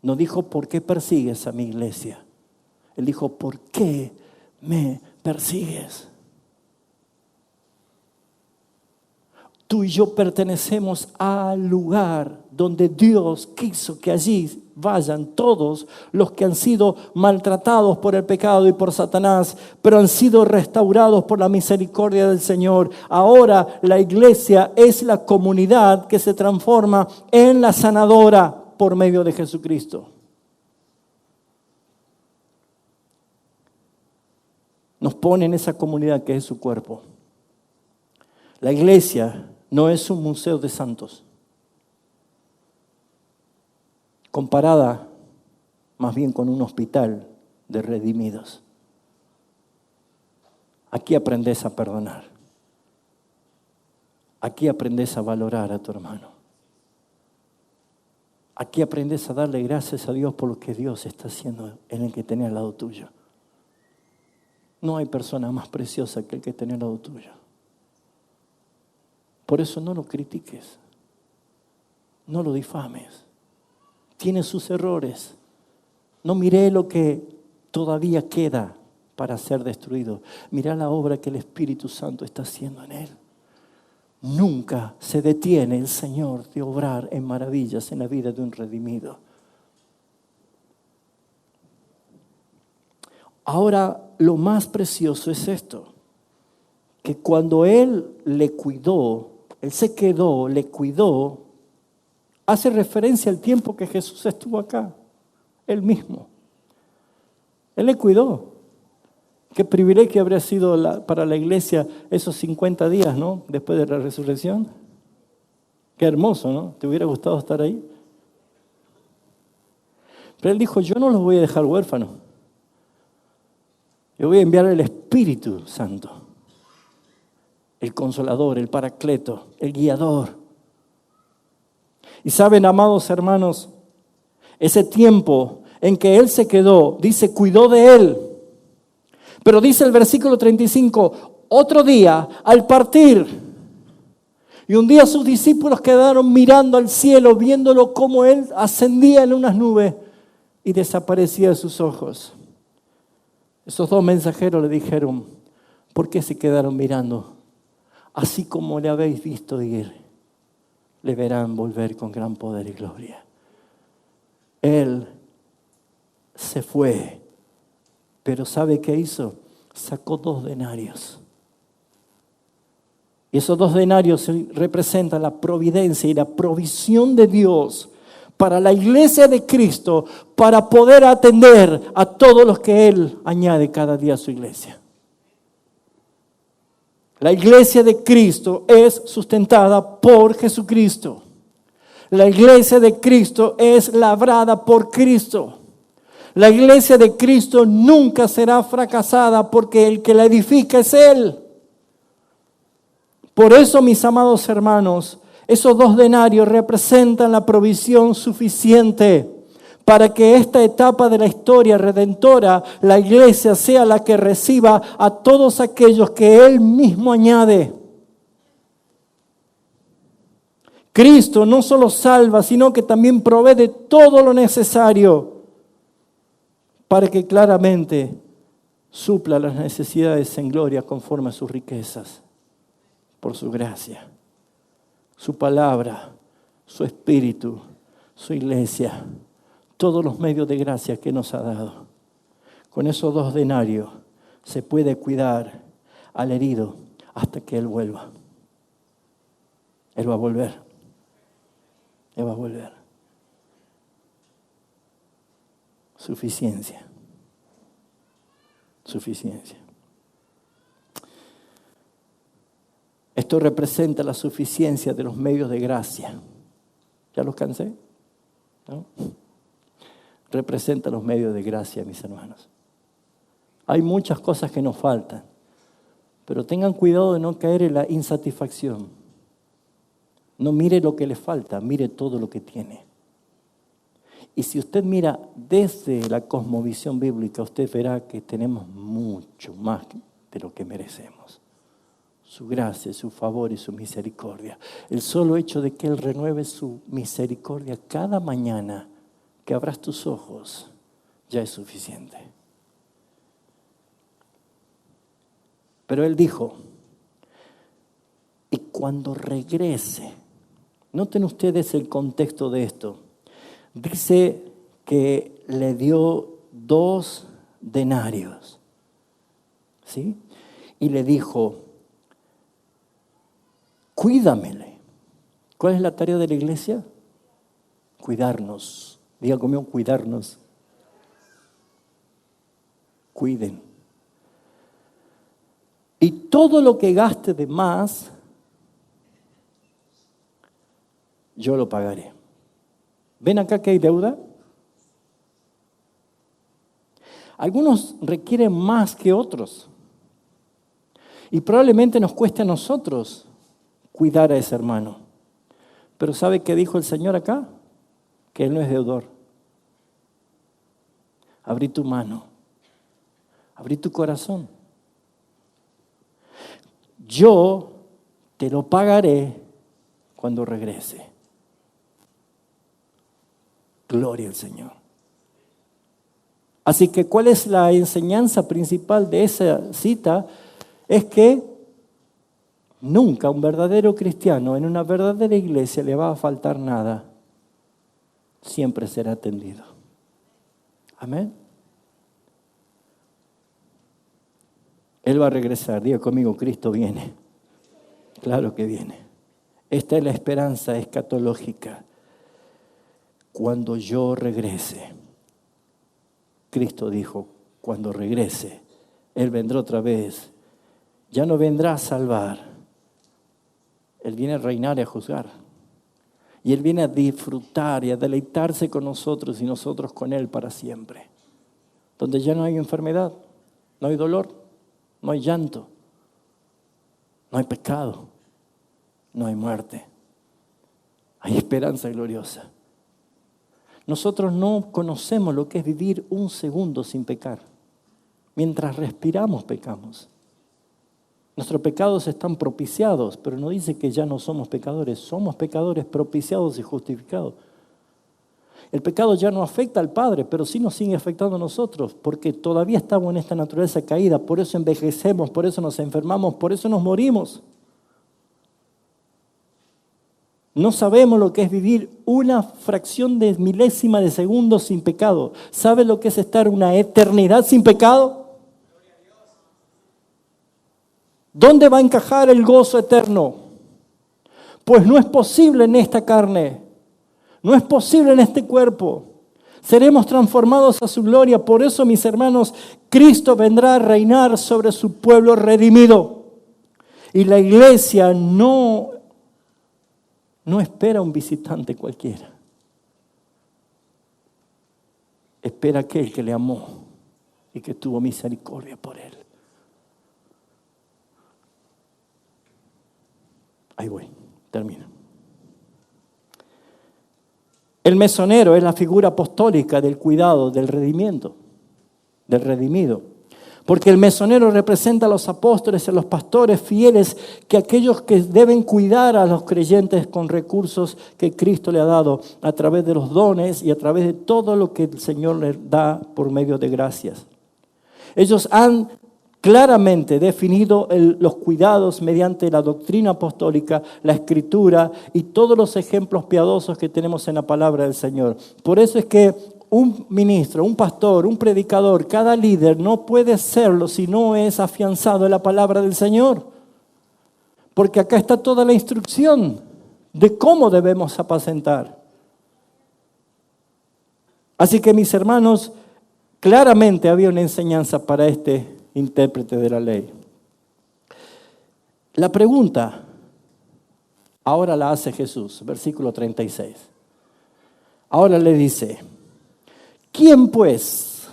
No dijo, ¿por qué persigues a mi iglesia? Él dijo, ¿por qué me persigues? Tú y yo pertenecemos al lugar donde Dios quiso que allí vayan todos los que han sido maltratados por el pecado y por Satanás, pero han sido restaurados por la misericordia del Señor. Ahora la iglesia es la comunidad que se transforma en la sanadora por medio de Jesucristo. Nos pone en esa comunidad que es su cuerpo. La iglesia no es un museo de santos, comparada más bien con un hospital de redimidos. Aquí aprendes a perdonar. Aquí aprendes a valorar a tu hermano. Aquí aprendes a darle gracias a Dios por lo que Dios está haciendo en el que tenés al lado tuyo. No hay persona más preciosa que el que tenés al lado tuyo. Por eso no lo critiques, no lo difames. Tiene sus errores. No miré lo que todavía queda para ser destruido. Mirá la obra que el Espíritu Santo está haciendo en él. Nunca se detiene el Señor de obrar en maravillas en la vida de un redimido. Ahora, lo más precioso es esto, que cuando Él le cuidó, Él se quedó, le cuidó, hace referencia al tiempo que Jesús estuvo acá, Él mismo. Él le cuidó. Qué privilegio habría sido para la iglesia esos 50 días, ¿no? Después de la resurrección. Qué hermoso, ¿no? ¿Te hubiera gustado estar ahí? Pero Él dijo, yo no los voy a dejar huérfanos. Yo voy a enviar el Espíritu Santo, el Consolador, el Paracleto, el Guiador. Y saben, amados hermanos, ese tiempo en que Él se quedó, dice, cuidó de Él. Pero dice el versículo 35, otro día, al partir, y un día sus discípulos quedaron mirando al cielo, viéndolo como Él ascendía en unas nubes y desaparecía de sus ojos. Esos dos mensajeros le dijeron, ¿por qué se quedaron mirando? Así como le habéis visto ir, le verán volver con gran poder y gloria. Él se fue, pero ¿sabe qué hizo? Sacó 2 denarios. Y esos 2 denarios representan la providencia y la provisión de Dios para la iglesia de Cristo, para poder atender a todos los que Él añade cada día a su iglesia. La iglesia de Cristo es sustentada por Jesucristo. La iglesia de Cristo es labrada por Cristo. La iglesia de Cristo nunca será fracasada porque el que la edifica es Él. Por eso, mis amados hermanos, esos 2 denarios representan la provisión suficiente para que esta etapa de la historia redentora, la iglesia sea la que reciba a todos aquellos que Él mismo añade. Cristo no solo salva, sino que también provee de todo lo necesario para que claramente supla las necesidades en gloria conforme a sus riquezas, por su gracia, su palabra, su espíritu, su iglesia, todos los medios de gracia que nos ha dado. Con esos 2 denarios se puede cuidar al herido hasta que Él vuelva. Él va a volver. Él va a volver. Suficiencia. Suficiencia. Esto representa la suficiencia de los medios de gracia. ¿Ya los cansé? ¿No? Representa los medios de gracia, mis hermanos. Hay muchas cosas que nos faltan, pero tengan cuidado de no caer en la insatisfacción. No mire lo que le falta, mire todo lo que tiene. Y si usted mira desde la cosmovisión bíblica, usted verá que tenemos mucho más de lo que merecemos. Su gracia, su favor y su misericordia. El solo hecho de que Él renueve su misericordia cada mañana que abras tus ojos, ya es suficiente. Pero Él dijo, y cuando regrese, noten ustedes el contexto de esto, dice que le dio 2 denarios, ¿sí? Y le dijo, cuídamele. ¿Cuál es la tarea de la iglesia? Cuidarnos. Diga conmigo, cuidarnos. Cuiden. Y todo lo que gaste de más, yo lo pagaré. ¿Ven acá que hay deuda? Algunos requieren más que otros. Y probablemente nos cueste a nosotros cuidar a ese hermano. Pero ¿sabe qué dijo el Señor acá? Que Él no es deudor. Abrí tu mano. Abrí tu corazón. Yo te lo pagaré cuando regrese. Gloria al Señor. Así que, ¿cuál es la enseñanza principal de esa cita? Es que nunca un verdadero cristiano en una verdadera iglesia le va a faltar nada. Siempre será atendido. Amén. Él va a regresar. Diga conmigo, Cristo viene. Claro que viene. Esta es la esperanza escatológica. Cuando yo regrese, Cristo dijo, cuando regrese, Él vendrá otra vez. Ya no vendrá a salvar. Él viene a reinar y a juzgar. Y Él viene a disfrutar y a deleitarse con nosotros y nosotros con Él para siempre. Donde ya no hay enfermedad, no hay dolor, no hay llanto, no hay pecado, no hay muerte. Hay esperanza gloriosa. Nosotros no conocemos lo que es vivir un segundo sin pecar. Mientras respiramos, pecamos. Nuestros pecados están propiciados, pero no dice que ya no somos pecadores. Somos pecadores propiciados y justificados. El pecado ya no afecta al Padre, pero sí nos sigue afectando a nosotros, porque todavía estamos en esta naturaleza caída, por eso envejecemos, por eso nos enfermamos, por eso nos morimos. No sabemos lo que es vivir una fracción de milésima de segundo sin pecado. ¿Sabe lo que es estar una eternidad sin pecado? ¿Dónde va a encajar el gozo eterno? Pues no es posible en esta carne, no es posible en este cuerpo. Seremos transformados a su gloria. Por eso, mis hermanos, Cristo vendrá a reinar sobre su pueblo redimido. Y la iglesia no espera un visitante cualquiera. Espera aquel que le amó y que tuvo misericordia por él. Ahí voy, termino. El mesonero es la figura apostólica del cuidado, del redimiento, del redimido. Porque el mesonero representa a los apóstoles y a los pastores fieles, que aquellos que deben cuidar a los creyentes con recursos que Cristo le ha dado a través de los dones y a través de todo lo que el Señor les da por medio de gracias. Ellos han claramente definido los cuidados mediante la doctrina apostólica, la escritura y todos los ejemplos piadosos que tenemos en la palabra del Señor. Por eso es que un ministro, un pastor, un predicador, cada líder no puede serlo si no es afianzado en la palabra del Señor. Porque acá está toda la instrucción de cómo debemos apacentar. Así que, mis hermanos, claramente había una enseñanza para este intérprete de la ley. La pregunta ahora la hace Jesús, versículo 36. Ahora le dice: ¿quién pues?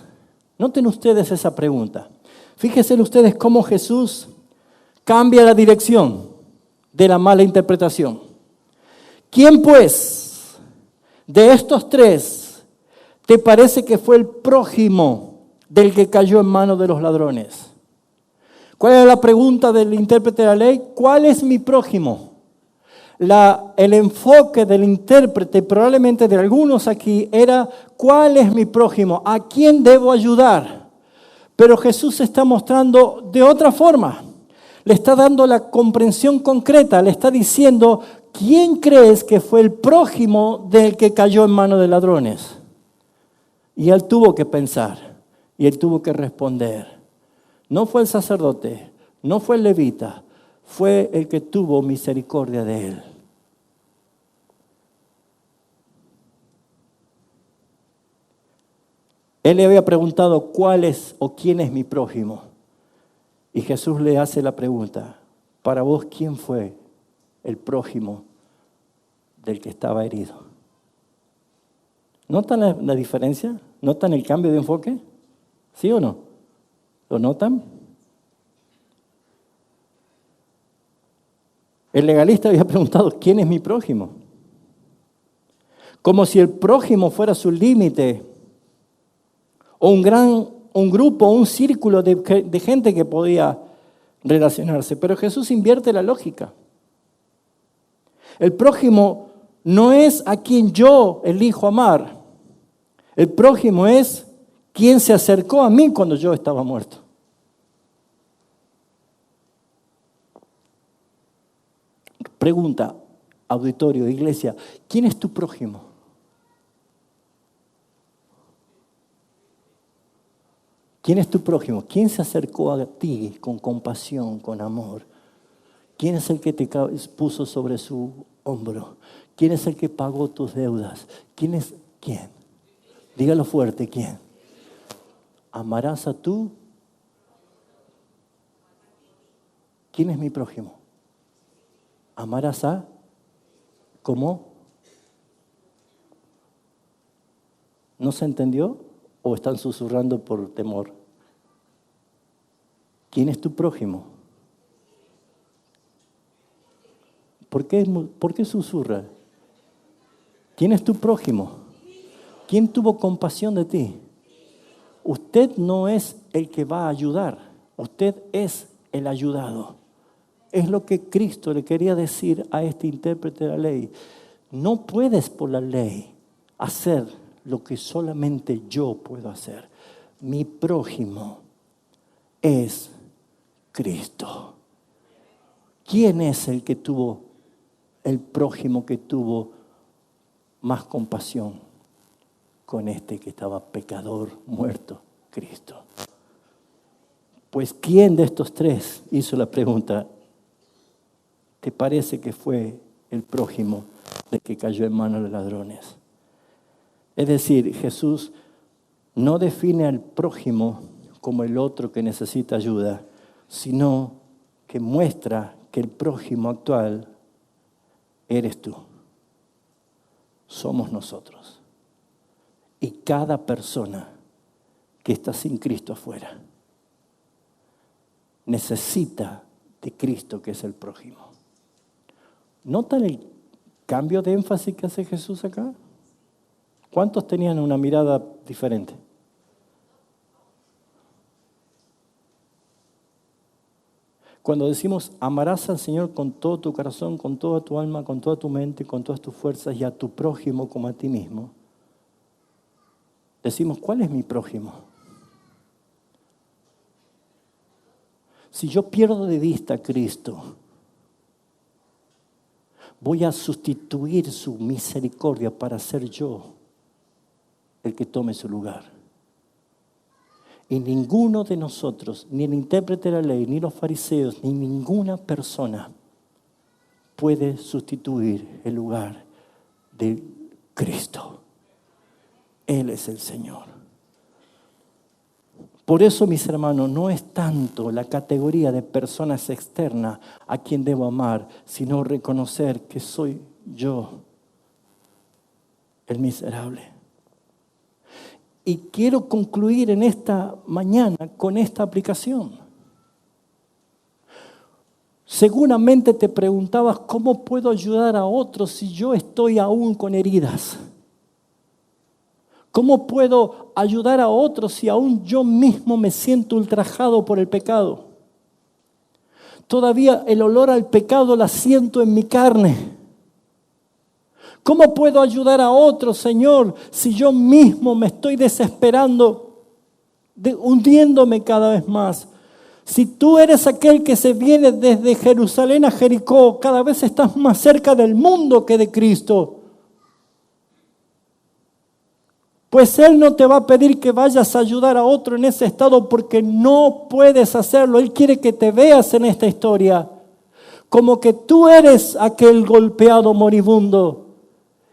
Noten ustedes esa pregunta. Fíjense ustedes cómo Jesús cambia la dirección de la mala interpretación. ¿Quién pues de estos tres te parece que fue el prójimo del que cayó en manos de los ladrones? ¿Cuál era la pregunta del intérprete de la ley? ¿Cuál es mi prójimo? El enfoque del intérprete, probablemente de algunos aquí, era: ¿cuál es mi prójimo? ¿A quién debo ayudar? Pero Jesús se está mostrando de otra forma. Le está dando la comprensión concreta, le está diciendo: ¿quién crees que fue el prójimo del que cayó en manos de ladrones? Y él tuvo que pensar, y él tuvo que responder. No fue el sacerdote, no fue el levita, fue el que tuvo misericordia de él. Él le había preguntado: ¿cuál es o quién es mi prójimo? Y Jesús le hace la pregunta: para vos, ¿quién fue el prójimo del que estaba herido? ¿Notan la diferencia? ¿Notan el cambio de enfoque? ¿Sí o no? ¿Lo notan? El legalista había preguntado: ¿quién es mi prójimo? Como si el prójimo fuera su límite, o un grupo, un círculo de gente que podía relacionarse. Pero Jesús invierte la lógica. El prójimo no es a quien yo elijo amar. El prójimo es quien se acercó a mí cuando yo estaba muerto. Pregunta, auditorio, iglesia: ¿quién es tu prójimo? ¿Quién es tu prójimo? ¿Quién se acercó a ti con compasión, con amor? ¿Quién es el que te puso sobre su hombro? ¿Quién es el que pagó tus deudas? ¿Quién es quién? Dígalo fuerte, ¿quién? Amarás a tú. ¿Quién es mi prójimo? Amarás a. ¿Cómo? ¿No se entendió o están susurrando por temor? ¿Quién es tu prójimo? ¿Por qué susurra? ¿Quién es tu prójimo? ¿Quién tuvo compasión de ti? Usted no es el que va a ayudar, usted es el ayudado. Es lo que Cristo le quería decir a este intérprete de la ley. No puedes por la ley hacer lo que solamente yo puedo hacer. Mi prójimo es Cristo. ¿Quién es el prójimo que tuvo más compasión con este que estaba pecador, muerto? Cristo. Pues ¿quién de estos tres hizo la pregunta? ¿Te parece que fue el prójimo del que cayó en manos de ladrones? Es decir, Jesús no define al prójimo como el otro que necesita ayuda, sino que muestra que el prójimo actual eres tú. Somos nosotros. Y cada persona que está sin Cristo afuera necesita de Cristo, que es el prójimo. ¿Notan el cambio de énfasis que hace Jesús acá? ¿Cuántos tenían una mirada diferente? Cuando decimos amarás al Señor con todo tu corazón, con toda tu alma, con toda tu mente, con todas tus fuerzas y a tu prójimo como a ti mismo, decimos, ¿cuál es mi prójimo? Si yo pierdo de vista a Cristo, voy a sustituir su misericordia para ser yo el que tome su lugar. Y ninguno de nosotros, ni el intérprete de la ley, ni los fariseos, ni ninguna persona puede sustituir el lugar de Cristo. Él es el Señor. Por eso, mis hermanos, no es tanto la categoría de personas externas a quien debo amar, sino reconocer que soy yo, el miserable. Y quiero concluir en esta mañana con esta aplicación. Seguramente te preguntabas, ¿cómo puedo ayudar a otros si yo estoy aún con heridas? ¿Cómo puedo ayudar a otros si aún yo mismo me siento ultrajado por el pecado? Todavía el olor al pecado la siento en mi carne. ¿Cómo puedo ayudar a otros, Señor, si yo mismo me estoy desesperando, hundiéndome cada vez más? Si tú eres aquel que se viene desde Jerusalén a Jericó, cada vez estás más cerca del mundo que de Cristo. Pues Él no te va a pedir que vayas a ayudar a otro en ese estado porque no puedes hacerlo. Él quiere que te veas en esta historia como que tú eres aquel golpeado moribundo.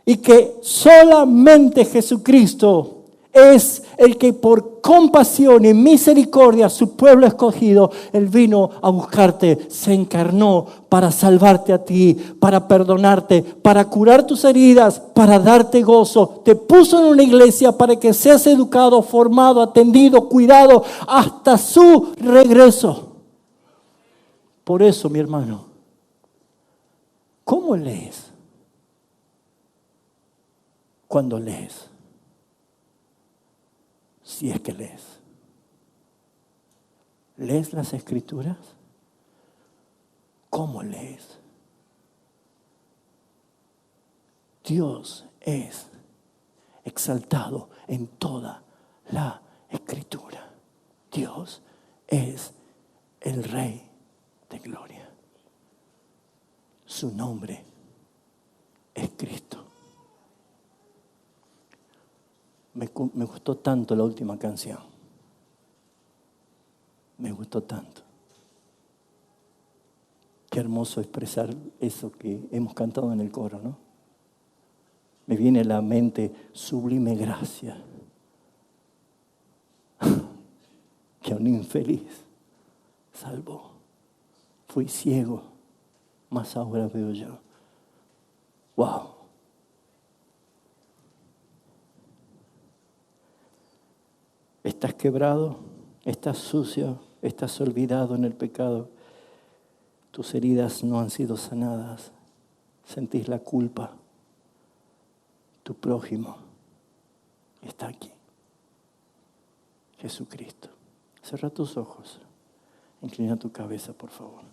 Y que solamente Jesucristo es el que por compasión y misericordia a su pueblo escogido, Él vino a buscarte, se encarnó para salvarte a ti, para perdonarte, para curar tus heridas, para darte gozo. Te puso en una iglesia para que seas educado, formado, atendido, cuidado hasta su regreso. Por eso, mi hermano, ¿cómo lees? Cuando lees, si es que lees, ¿lees las Escrituras? ¿Cómo lees? Dios es exaltado en toda la Escritura. Dios es el Rey de gloria. Su nombre es Cristo. Me gustó tanto la última canción. Me gustó tanto. Qué hermoso expresar eso que hemos cantado en el coro, ¿no? Me viene a la mente sublime gracia. un infeliz salvó. Fui ciego, mas ahora veo yo. Wow. Estás quebrado, estás sucio, estás olvidado en el pecado. Tus heridas no han sido sanadas. Sentís la culpa. Tu prójimo está aquí. Jesucristo. Cierra tus ojos. Inclina tu cabeza, por favor.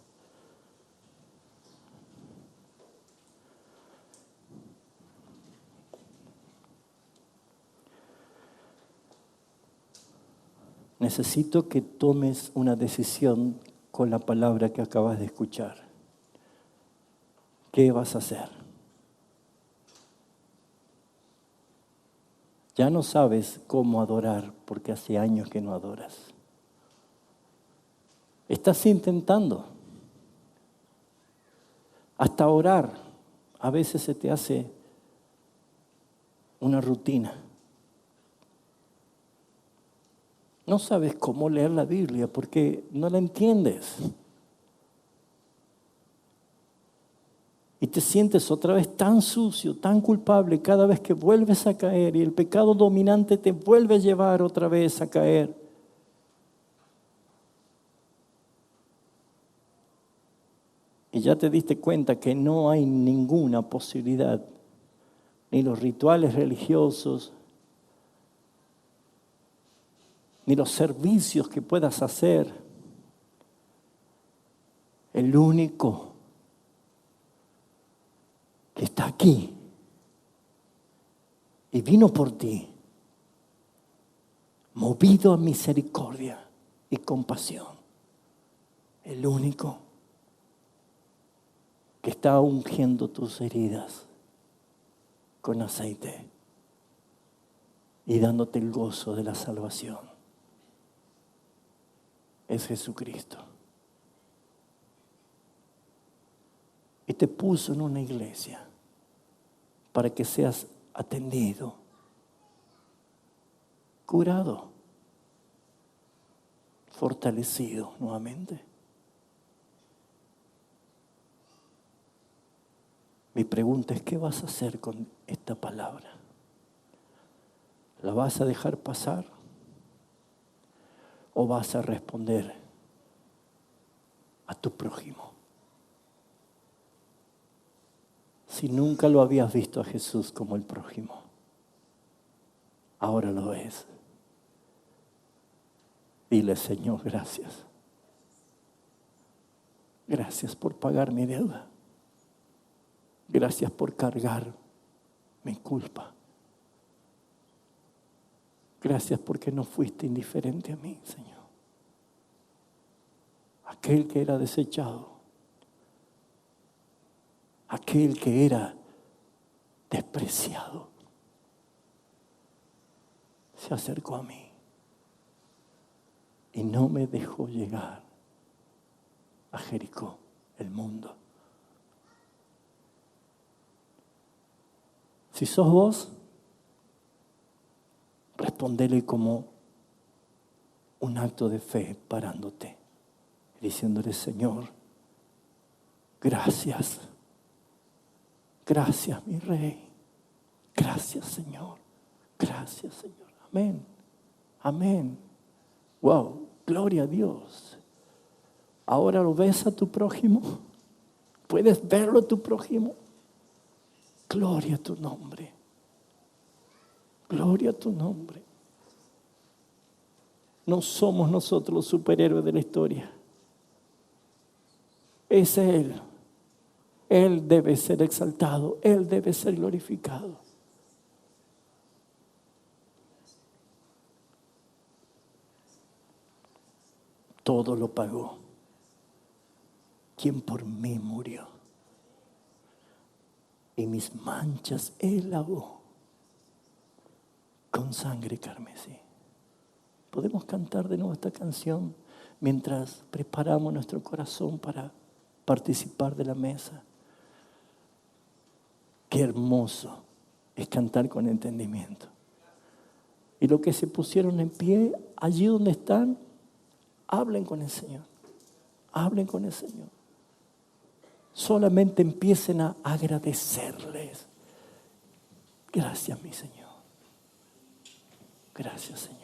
Necesito que tomes una decisión con la palabra que acabas de escuchar. ¿Qué vas a hacer? Ya no sabes cómo adorar porque hace años que no adoras. Estás intentando. Hasta orar a veces se te hace una rutina. No sabes cómo leer la Biblia porque no la entiendes. Y te sientes otra vez tan sucio, tan culpable cada vez que vuelves a caer y el pecado dominante te vuelve a llevar otra vez a caer. Y ya te diste cuenta que no hay ninguna posibilidad, ni los rituales religiosos, ni los servicios que puedas hacer. El único que está aquí y vino por ti, movido a misericordia y compasión. El único que está ungiendo tus heridas con aceite y dándote el gozo de la salvación. Es Jesucristo. Y te puso en una iglesia para que seas atendido, curado, fortalecido nuevamente. Mi pregunta es, ¿qué vas a hacer con esta palabra? ¿La vas a dejar pasar? ¿O vas a responder a tu prójimo? Si nunca lo habías visto a Jesús como el prójimo, ahora lo ves. Dile, Señor, gracias. Gracias por pagar mi deuda. Gracias por cargar mi culpa. Gracias porque no fuiste indiferente a mí, Señor. Aquel que era desechado, aquel que era despreciado, se acercó a mí y no me dejó llegar a Jericó, el mundo. Si sos vos, respondele como un acto de fe parándote, diciéndole, Señor, gracias. Gracias, mi Rey. Gracias, Señor. Gracias, Señor. Amén. Amén. Wow, gloria a Dios. Ahora lo ves a tu prójimo. ¿Puedes verlo a tu prójimo? Gloria a tu nombre. Gloria a tu nombre. No somos nosotros los superhéroes de la historia. Es Él. Él debe ser exaltado. Él debe ser glorificado. Todo lo pagó. Quien por mí murió. Y mis manchas Él lavó con sangre carmesí. Podemos cantar de nuevo esta canción mientras preparamos nuestro corazón para participar de la mesa. Qué hermoso es cantar con entendimiento. Y los que se pusieron en pie, allí donde están, Hablen con el Señor. Hablen con el Señor. Solamente empiecen a agradecerles. Gracias, mi Señor. Gracias, Señor.